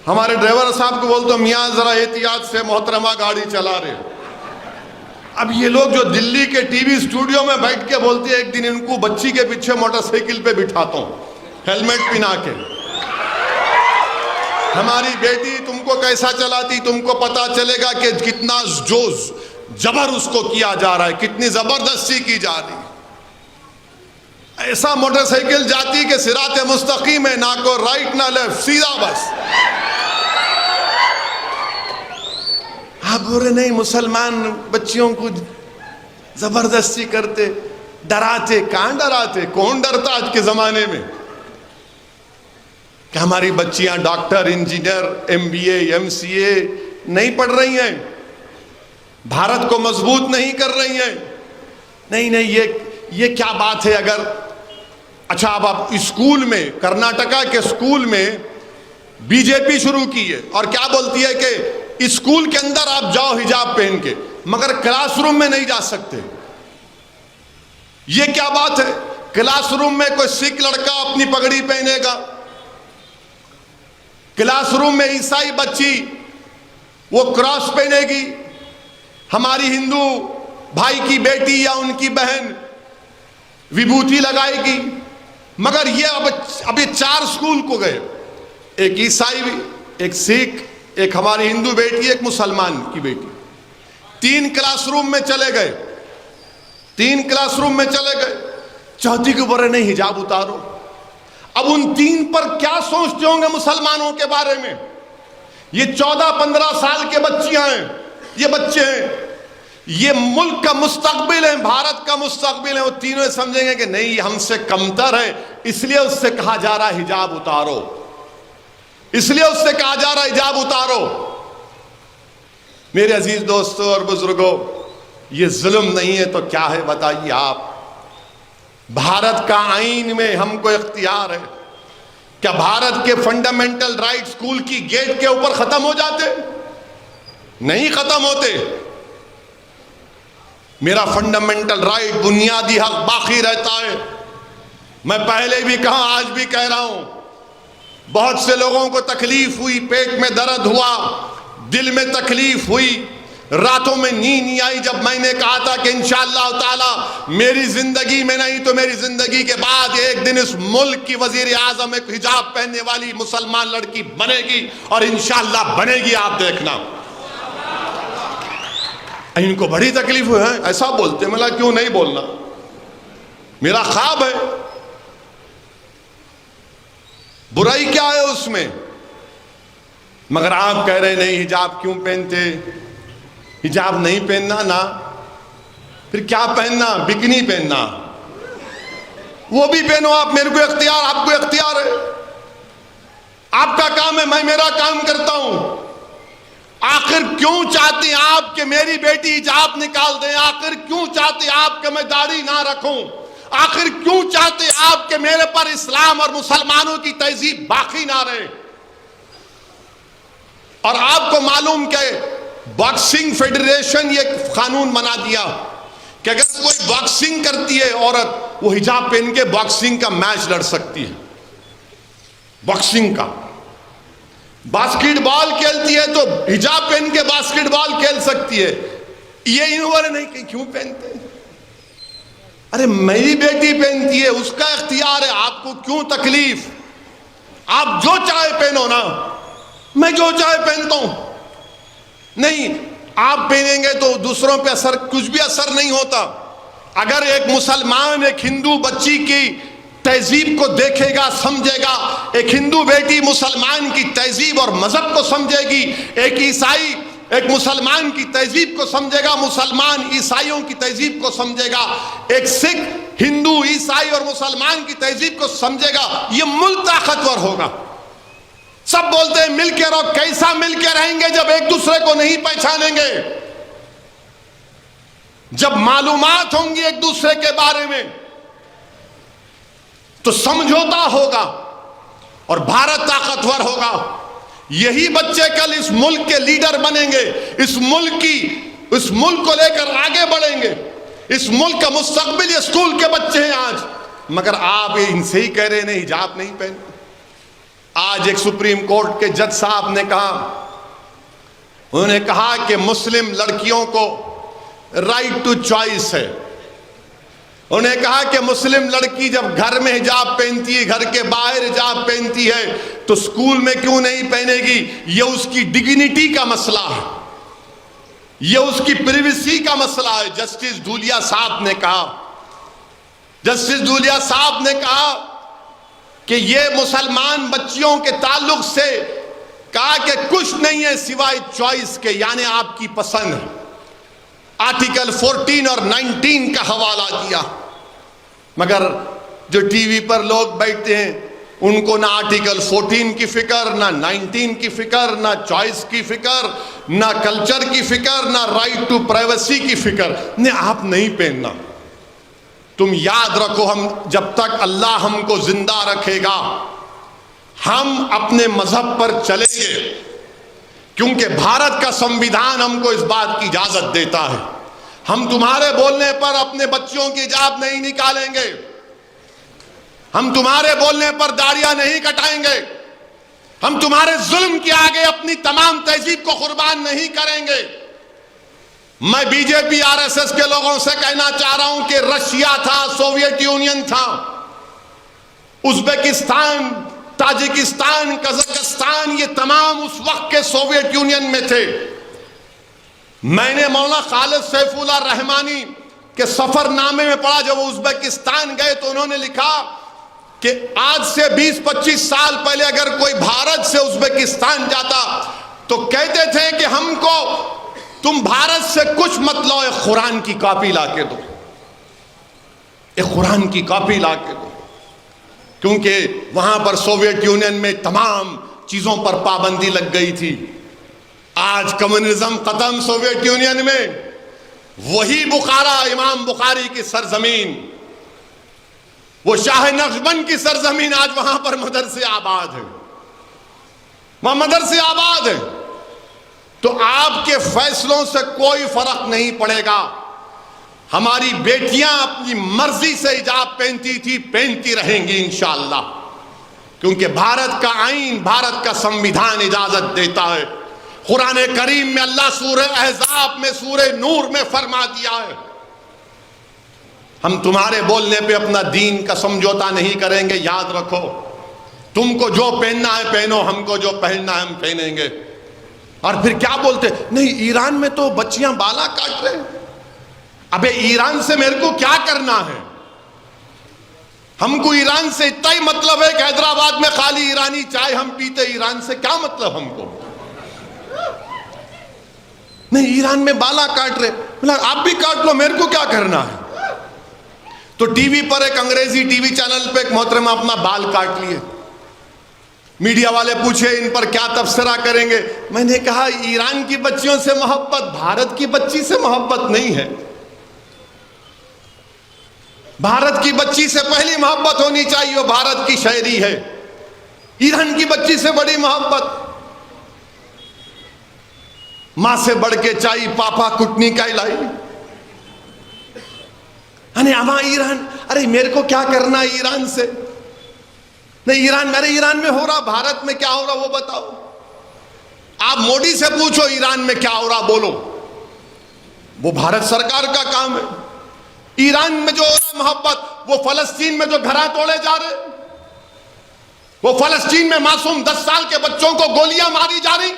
ہمارے ڈرائیور صاحب کو بولتا ہوں، میاں ذرا احتیاط سے، محترمہ گاڑی چلا رہے۔ اب یہ لوگ جو دلی کے ٹی وی اسٹوڈیو میں بیٹھ کے بولتے ہیں، ایک دن ان کو بچی کے پیچھے موٹر سائیکل پہ بٹھاتا ہوں ہیلمٹ پہنا کے، ہماری بیٹی تم کو کیسا چلاتی، تم کو پتا چلے گا کہ کتنا جبر اس کو کیا جا رہا ہے، کتنی زبردستی کی جا رہی ہے۔ ایسا موٹر سائیکل جاتی کہ صراط مستقیم ہے، نہ کو رائٹ نہ لیفٹ، سیدھا بس۔ آپ بول رہے نہیں، مسلمان بچیوں کو زبردستی کرتے، ڈراتے۔ کہاں ڈراتے؟ کون ڈرتا آج کے زمانے میں؟ کہ ہماری بچیاں ڈاکٹر، انجینئر، MBA MCA نہیں پڑھ رہی ہیں، بھارت کو مضبوط نہیں کر رہی ہیں۔ نہیں، یہ کیا بات ہے؟ اگر اچھا، اب آپ اسکول میں، کرناٹکا کے اسکول میں BJP شروع کی ہے اور کیا بولتی ہے کہ اسکول کے اندر آپ جاؤ حجاب پہن کے، مگر کلاس روم میں نہیں جا سکتے۔ یہ کیا بات ہے؟ کلاس روم میں کوئی سکھ لڑکا اپنی پگڑی پہنے گا، کلاس روم میں عیسائی بچی وہ کراس پہنے گی، ہماری ہندو بھائی کی بیٹی یا ان کی بہن وبھوتی لگائے گی۔ مگر یہ اب 4 اسکول کو گئے، ایک عیسائی ایک سکھ، ایک ہماری ہندو بیٹی، ایک مسلمان کی بیٹی، 3 کلاس روم میں چلے گئے، 3 کلاس روم میں چلے گئے، چوتھی کے بارے نہیں حجاب اتارو۔ اب ان 3 پر کیا سوچتے ہوں گے مسلمانوں کے بارے میں؟ یہ 14-15 سال کے بچیاں ہیں، یہ بچے ہیں، یہ ملک کا مستقبل ہے، بھارت کا مستقبل ہے۔ وہ تینوں سمجھیں گے کہ نہیں یہ ہم سے کمتر ہے، اس لیے اس سے کہا جا رہا ہے حجاب اتارو، اس لیے اس سے کہا جا رہا ہے حجاب اتارو۔ میرے عزیز دوستوں اور بزرگوں، یہ ظلم نہیں ہے تو کیا ہے بتائیے آپ؟ بھارت کا آئین میں ہم کو اختیار ہے، کیا بھارت کے فنڈامنٹل رائٹ اسکول کی گیٹ کے اوپر ختم ہو جاتے؟ نہیں ختم ہوتے۔ میرا فنڈامنٹل رائٹ، بنیادی حق باقی رہتا ہے۔ میں پہلے بھی کہا، آج بھی کہہ رہا ہوں، بہت سے لوگوں کو تکلیف ہوئی، پیٹ میں درد ہوا، دل میں تکلیف ہوئی، راتوں میں نیند نہیں آئی جب میں نے کہا تھا کہ انشاءاللہ تعالی میری زندگی میں نہیں تو میری زندگی کے بعد ایک دن اس ملک کی وزیر اعظم ایک حجاب پہننے والی مسلمان لڑکی بنے گی، اور انشاءاللہ بنے گی، آپ دیکھنا۔ ان کو بڑی تکلیف ہوئی ہے، ایسا بولتے، میں کیوں نہیں بولنا، میرا خواب ہے، برائی کیا ہے اس میں؟ مگر آپ کہہ رہے نہیں حجاب کیوں پہنتے؟ حجاب نہیں پہننا نا، پھر کیا پہننا؟ بکنی پہننا، وہ بھی پہنو آپ، میرے کو اختیار، آپ کو اختیار ہے، آپ کا کام ہے، میں میرا کام کرتا ہوں۔ آخر کیوں چاہتے ہیں آپ کہ میری بیٹی حجاب نکال دیں؟ آخر کیوں چاہتے ہیں آپ کہ میں داڑھی نہ رکھوں؟ آخر کیوں چاہتے ہیں آپ کہ میرے پر اسلام اور مسلمانوں کی تہذیب باقی نہ رہے؟ اور آپ کو معلوم کہ باکسنگ فیڈریشن یہ قانون بنا دیا کہ اگر کوئی باکسنگ کرتی ہے عورت، وہ حجاب پہن کے باکسنگ کا میچ لڑ سکتی ہے، باکسنگ کا۔ باسکٹ بال کھیلتی ہے تو حجاب پہن کے باسکٹ بال کھیل سکتی ہے۔ یہ انہوں نے نہیں کہ کیوں پہنتے؟ ارے میری بیٹی پہنتی ہے، اس کا اختیار ہے، آپ کو کیوں تکلیف؟ آپ جو چاہے پہنو نا، میں جو چاہے پہنتا ہوں۔ نہیں، آپ پہنیں گے تو دوسروں پہ اثر، کچھ بھی اثر نہیں ہوتا۔ اگر ایک مسلمان ایک ہندو بچی کی تہذیب کو دیکھے گا، سمجھے گا، ایک ہندو بیٹی مسلمان کی تہذیب اور مذہب کو سمجھے گی، ایک عیسائی ایک مسلمان کی تہذیب کو سمجھے گا، مسلمان عیسائیوں کی تہذیب کو سمجھے گا، ایک سکھ ہندو عیسائی اور مسلمان کی تہذیب کو سمجھے گا، یہ ملک طاقتور ہوگا۔ سب بولتے ہیں مل کے رہو، کیسا مل کے رہیں گے جب ایک دوسرے کو نہیں پہچانیں گے؟ جب معلومات ہوں گی ایک دوسرے کے بارے میں تو سمجھوتا ہوگا اور بھارت طاقتور ہوگا۔ یہی بچے کل اس ملک کے لیڈر بنیں گے، اس ملک کو لے کر آگے بڑھیں گے۔ اس ملک کا مستقبل یہ اسکول کے بچے ہیں آج، مگر آپ ان سے ہی کہہ رہے ہیں حجاب نہیں پہن۔ آج ایک سپریم کورٹ کے جج صاحب نے کہا، انہوں نے کہا کہ مسلم لڑکیوں کو رائٹ ٹو چوائس ہے۔ انہوں نے کہا کہ مسلم لڑکی جب گھر میں حجاب پہنتی ہے، گھر کے باہر حجاب پہنتی ہے، تو اسکول میں کیوں نہیں پہنے گی؟ یہ اس کی ڈگنیٹی کا مسئلہ ہے، یہ اس کی پریویسی کا مسئلہ ہے۔ جسٹس دھولیا صاحب نے کہا، جسٹس دھولیا صاحب نے کہا کہ یہ مسلمان بچیوں کے تعلق سے کہا کہ کچھ نہیں ہے سوائے چوائس کے، یعنی آپ کی پسند ہے۔ آرٹیکل 14 اور 19 کا حوالہ دیا، مگر جو ٹی وی پر لوگ بیٹھتے ہیں ان کو نہ آرٹیکل 14 کی فکر، نہ 19 کی فکر، نہ چوائس کی فکر، نہ کلچر کی فکر، نہ رائٹ ٹو پرائیویسی کی فکر۔ نہیں، آپ نہیں پہننا۔ تم یاد رکھو، ہم جب تک اللہ ہم کو زندہ رکھے گا ہم اپنے مذہب پر چلیں گے، کیونکہ بھارت کا سنویدھان ہم کو اس بات کی اجازت دیتا ہے۔ ہم تمہارے بولنے پر اپنے بچوں کی حجاب نہیں نکالیں گے، ہم تمہارے بولنے پر داڑیاں نہیں کٹائیں گے، ہم تمہارے ظلم کے آگے اپنی تمام تہذیب کو قربان نہیں کریں گے۔ میں B J P R S S کے لوگوں سے کہنا چاہ رہا ہوں کہ رشیا تھا، سوویت یونین تھا، ازبکستان تاجکستان، قزاقستان، یہ تمام اس وقت کے سوویت یونین میں تھے۔ میں نے مولانا خالد سیف اللہ رحمانی کے سفر نامے میں پڑھا، جب وہ ازبکستان گئے تو انہوں نے لکھا کہ آج سے 20-25 سال پہلے اگر کوئی بھارت سے ازبکستان جاتا تو کہتے تھے کہ ہم کو تم بھارت سے کچھ مت لاؤ، ایک قرآن کی کاپی لا کے دو، ایک قرآن کی کاپی لا کے دو، کیونکہ وہاں پر سوویت یونین میں تمام چیزوں پر پابندی لگ گئی تھی۔ آج کمیونزم ختم سوویت یونین میں، وہی بخارا، امام بخاری کی سرزمین، وہ شاہ نقشبند کی سرزمین، آج وہاں پر مدرسے آباد ہیں، وہاں مدرسے آباد ہیں۔ تو آپ کے فیصلوں سے کوئی فرق نہیں پڑے گا۔ ہماری بیٹیاں اپنی مرضی سے حجاب پہنتی تھی، پہنتی رہیں گی انشاءاللہ، کیونکہ بھارت کا آئین، بھارت کا سنویدھان اجازت دیتا ہے۔ قرآن کریم میں اللہ سورہ احزاب میں، سورہ نور میں فرما دیا ہے، ہم تمہارے بولنے پہ اپنا دین کا سمجھوتا نہیں کریں گے، یاد رکھو، تم کو جو پہننا ہے پہنو، ہم کو جو پہننا ہے ہم پہنیں گے۔ اور پھر کیا بولتے، نہیں ایران میں تو بچیاں بالا کاٹ رہے ہیں۔ ابے ایران سے میرے کو کیا کرنا ہے؟ ہم کو ایران سے اتنا ہی مطلب ہے کہ حیدرآباد میں خالی ایرانی چائے ہم پیتے، ایران سے کیا مطلب ہم کو؟ نہیں ایران میں بالا کاٹ رہے، آپ بھی کاٹ لو، میرے کو کیا کرنا ہے؟ تو ٹی وی پر ایک انگریزی ٹی وی چینل پہ ایک محترمہ اپنا بال کاٹ لیے، میڈیا والے پوچھے ان پر کیا تبصرہ کریں گے؟ میں نے کہا ایران کی بچیوں سے محبت بھارت کی بچی سے محبت نہیں ہے۔ بھارت کی بچی سے پہلی محبت ہونی چاہیے، وہ بھارت کی شہری ہے۔ ایران کی بچی سے بڑی محبت، ماں سے بڑھ کے چاہیے پاپا کٹنی کا لائی۔ اما ایران، ارے میرے کو کیا کرنا ہے ایران سے؟ نہیں ایران، میرے ایران میں ہو رہا، بھارت میں کیا ہو رہا وہ بتاؤ۔ آپ مودی سے پوچھو ایران میں کیا ہو رہا بولو، وہ بھارت سرکار کا کام ہے۔ ایران میں جو ہو رہا محبت، وہ فلسطین میں جو گھراں توڑے جا رہے، وہ فلسطین میں معصوم 10 سال کے بچوں کو گولیاں ماری جا رہی،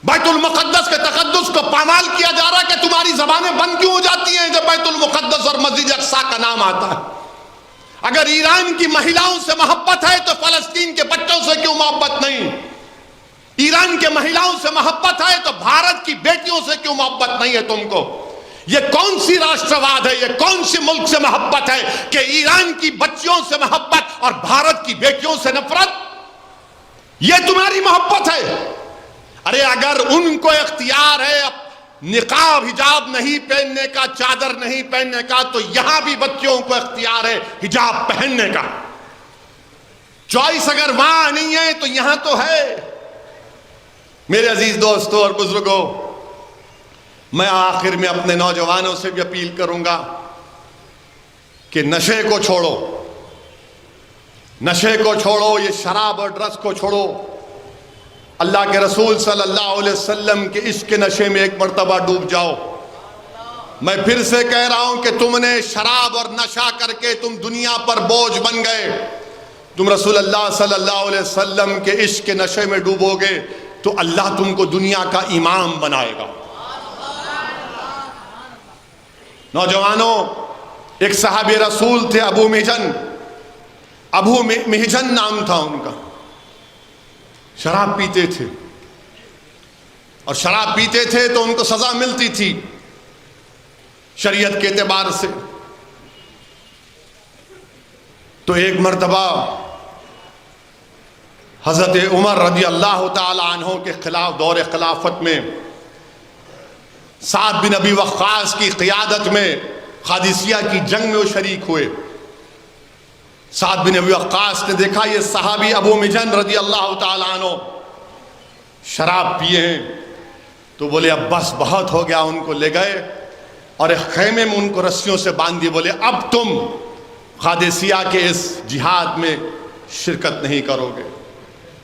بیت المقدس کے تقدس کو پامال کیا جا رہا کہ تمہاری زبانیں بند کیوں ہو جاتی ہیں جب بیت المقدس اور مسجد اقصی کا نام آتا ہے؟ اگر ایران کی مہیلاؤں سے محبت ہے تو فلسطین کے بچوں سے کیوں محبت نہیں؟ ایران کے مہیلاؤں سے محبت ہے تو بھارت کی بیٹیوں سے کیوں محبت نہیں ہے تم کو؟ یہ کون سی راشٹرواد ہے، یہ کون سی ملک سے محبت ہے کہ ایران کی بچیوں سے محبت اور بھارت کی بیٹیوں سے نفرت؟ یہ تمہاری محبت ہے؟ ارے اگر ان کو اختیار ہے نقاب حجاب نہیں پہننے کا، چادر نہیں پہننے کا، تو یہاں بھی بچوں کو اختیار ہے حجاب پہننے کا۔ چوائس اگر وہاں نہیں ہے تو یہاں تو ہے۔ میرے عزیز دوستوں اور بزرگوں، میں آخر میں اپنے نوجوانوں سے بھی اپیل کروں گا کہ نشے کو چھوڑو، نشے کو چھوڑو، یہ شراب اور ڈرگس کو چھوڑو۔ اللہ کے رسول صلی اللہ علیہ وسلم کے عشق کے نشے میں ایک مرتبہ ڈوب جاؤ۔ میں پھر سے کہہ رہا ہوں کہ تم نے شراب اور نشہ کر کے تم دنیا پر بوجھ بن گئے، تم رسول اللہ صلی اللہ علیہ وسلم کے عشق کے نشے میں ڈوبو گے تو اللہ تم کو دنیا کا امام بنائے گا۔ نوجوانوں، ایک صحابی رسول تھے ابو محجن نام تھا ان کا، شراب پیتے تھے، اور شراب پیتے تھے تو ان کو سزا ملتی تھی شریعت کے اعتبار سے۔ تو ایک مرتبہ حضرت عمر رضی اللہ تعالی عنہ کے خلاف دور خلافت میں سعد بن ابی وقاص کی قیادت میں قادسیہ کی جنگ میں وہ شریک ہوئے۔ سعد بن ابی وقاص نے دیکھا یہ صحابی ابو محجن رضی اللہ تعالی عنہ شراب پیے ہیں، تو بولے اب بس بہت ہو گیا، ان کو لے گئے اور ایک خیمے میں ان کو رسیوں سے باندھ دیے، بولے اب تم قادسیہ کے اس جہاد میں شرکت نہیں کرو گے۔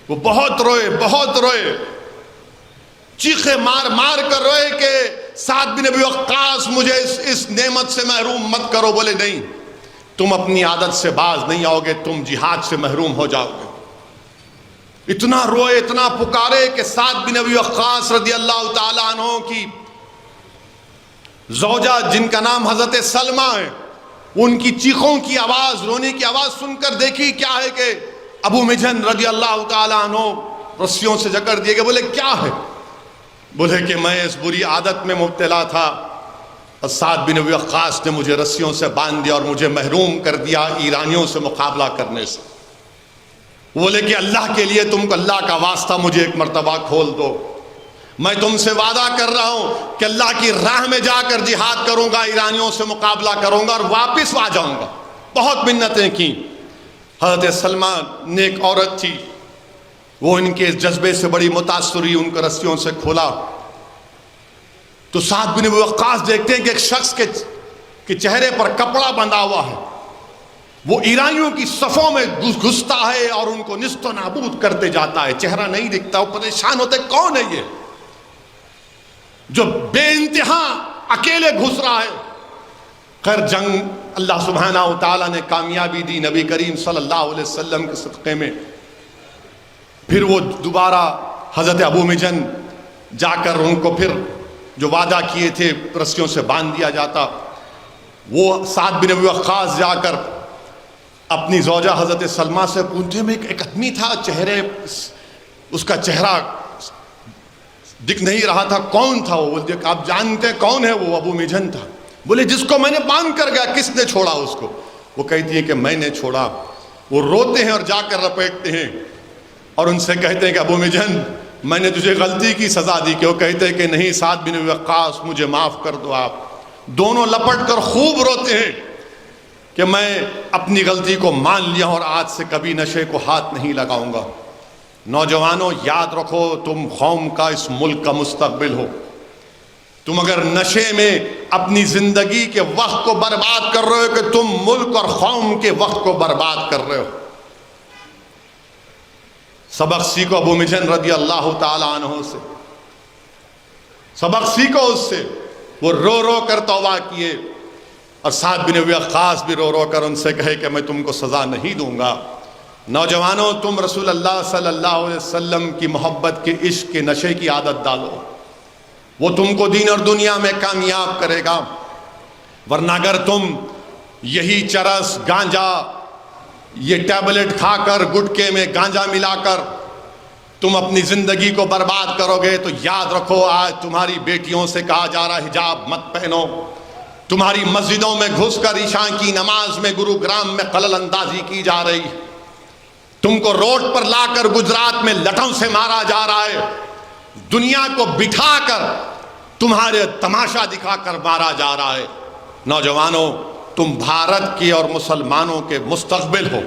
وہ بہت روئے، چیخے مار مار کر روئے کہ سعد بن ابی وقاص مجھے اس نعمت سے محروم مت کرو۔ بولے نہیں، تم اپنی عادت سے باز نہیں آؤ گے، تم جہاد سے محروم ہو جاؤ گے۔ اتنا روئے, اتنا پکارے کہ سعد بن ابی وقاص رضی اللہ تعالیٰ عنہ کی زوجہ جن کا نام حضرت سلمہ ہے, ان کی چیخوں کی آواز, رونے کی آواز سن کر دیکھی کیا ہے کہ ابو مجن رضی اللہ تعالیٰ عنہ رسیوں سے جکڑ دیے گئے. بولے کیا ہے؟ بولے کہ میں اس بری عادت میں مبتلا تھا اور سعد بن ابی وقاص نے مجھے رسیوں سے باندھ دیا اور مجھے محروم کر دیا ایرانیوں سے مقابلہ کرنے سے. بولے کہ اللہ کے لیے تم کو اللہ کا واسطہ مجھے ایک مرتبہ کھول دو, میں تم سے وعدہ کر رہا ہوں کہ اللہ کی راہ میں جا کر جہاد کروں گا, ایرانیوں سے مقابلہ کروں گا اور واپس آ جاؤں گا. بہت منتیں کی. حضرت سلمہ نیک عورت تھی, وہ ان کے جذبے سے بڑی متاثر ہوئی, ان کو رسیوں سے کھولا تو سعد بن ابی وقاص دیکھتے ہیں کہ ایک شخص کے چہرے پر کپڑا بندھا ہوا ہے, وہ ایرانیوں کی صفوں میں گھستا ہے اور ان کو نیست و نابود کرتے جاتا ہے. چہرہ نہیں دکھتا, وہ پریشان ہوتے کون ہے یہ جو بے انتہا اکیلے گھس رہا ہے. خیر جنگ اللہ سبحانہ و تعالیٰ نے کامیابی دی نبی کریم صلی اللہ علیہ وسلم کے صدقے میں. پھر وہ دوبارہ حضرت ابو مجن جا کر ان کو پھر جو وعدہ کیے تھے رسیوں سے باندھ دیا جاتا. وہ سعد بن ابی وقاص جا کر اپنی زوجہ حضرت سلمہ سے پوچھتے میں ایک آدمی تھا, چہرے اس کا چہرہ دکھ نہیں رہا تھا, کون تھا وہ؟ بولتے آپ جانتے کون ہے وہ؟ ابو مجن تھا. بولے جس کو میں نے باندھ کر گیا, کس نے چھوڑا اس کو؟ وہ کہتی ہے کہ میں نے چھوڑا. وہ روتے ہیں اور جا کر لپیٹتے ہیں اور ان سے کہتے ہیں کہ ابو مجن میں نے تجھے غلطی کی سزا دی. کہ وہ کہتے ہیں کہ نہیں سعد بن ابی وقاص مجھے معاف کر دو آپ. دونوں لپٹ کر خوب روتے ہیں کہ میں اپنی غلطی کو مان لیا اور آج سے کبھی نشے کو ہاتھ نہیں لگاؤں گا. نوجوانوں یاد رکھو تم قوم کا, اس ملک کا مستقبل ہو. تم اگر نشے میں اپنی زندگی کے وقت کو برباد کر رہے ہو کہ تم ملک اور قوم کے وقت کو برباد کر رہے ہو. سبق سیکھو ابو مجن رضی اللہ تعالیٰ عنہ سے, سبق سیکھو اس سے. وہ رو رو کر توبہ کیے اور سعد بن ابی وقاص بھی رو رو کر ان سے کہے کہ میں تم کو سزا نہیں دوں گا. نوجوانوں تم رسول اللہ صلی اللہ علیہ وسلم کی محبت کے عشق کے نشے کی عادت ڈالو, وہ تم کو دین اور دنیا میں کامیاب کرے گا. ورنہ اگر تم یہی چرس, گانجا, یہ ٹیبلٹ کھا کر, گٹکے میں گانجا ملا کر تم اپنی زندگی کو برباد کرو گے تو یاد رکھو آج تمہاری بیٹیوں سے کہا جا رہا حجاب مت پہنو. تمہاری مسجدوں میں گھس کر عشاء کی نماز میں گروگرام میں خلل اندازی کی جا رہی. تم کو روڈ پر لا کر گجرات میں لٹوں سے مارا جا رہا ہے. دنیا کو بٹھا کر تمہارے تماشا دکھا کر مارا جا رہا ہے. نوجوانوں تم بھارت کے اور مسلمانوں کے مستقبل ہو.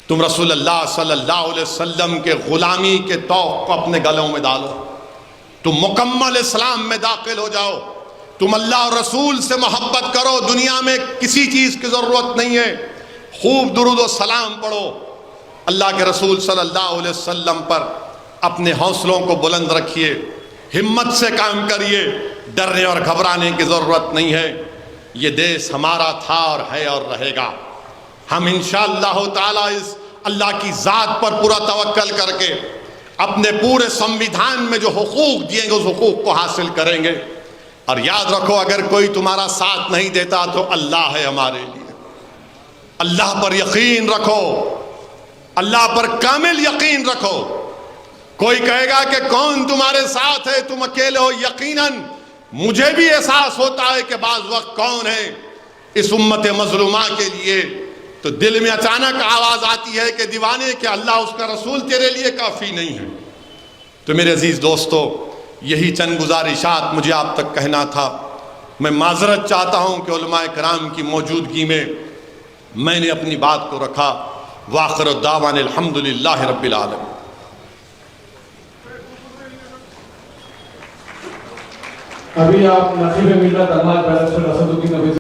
تم رسول اللہ صلی اللہ علیہ وسلم کے غلامی کے توق کو اپنے گلوں میں ڈالو. تم مکمل اسلام میں داخل ہو جاؤ. تم اللہ اور رسول سے محبت کرو. دنیا میں کسی چیز کی ضرورت نہیں ہے. خوب درود و سلام پڑھو. اللہ کے رسول صلی اللہ علیہ وسلم پر اپنے حوصلوں کو بلند رکھیے. ہمت سے کام کریے. ڈرنے اور گھبرانے کی ضرورت نہیں ہے. یہ دیش ہمارا تھا اور ہے اور رہے گا. ہم انشاءاللہ تعالیٰ اس اللہ کی ذات پر پورا توکل کر کے اپنے پورے سنویدھان میں جو حقوق دیے گے اس حقوق کو حاصل کریں گے. اور یاد رکھو اگر کوئی تمہارا ساتھ نہیں دیتا تو اللہ ہے ہمارے لیے. اللہ پر یقین رکھو, اللہ پر کامل یقین رکھو. کوئی کہے گا کہ کون تمہارے ساتھ ہے, تم اکیلے ہو. یقیناً مجھے بھی احساس ہوتا ہے کہ بعض وقت کون ہے اس امت مظلومہ کے لیے. تو دل میں اچانک آواز آتی ہے کہ دیوانے کہ اللہ اس کا رسول تیرے لیے کافی نہیں ہے. تو میرے عزیز دوستو یہی چند گزارشات مجھے آپ تک کہنا تھا. میں معذرت چاہتا ہوں کہ علماء کرام کی موجودگی میں میں نے اپنی بات کو رکھا. وآخر الدعوانا الحمدللہ رب العالمین. ابھی آپ نصیب ملت اللہ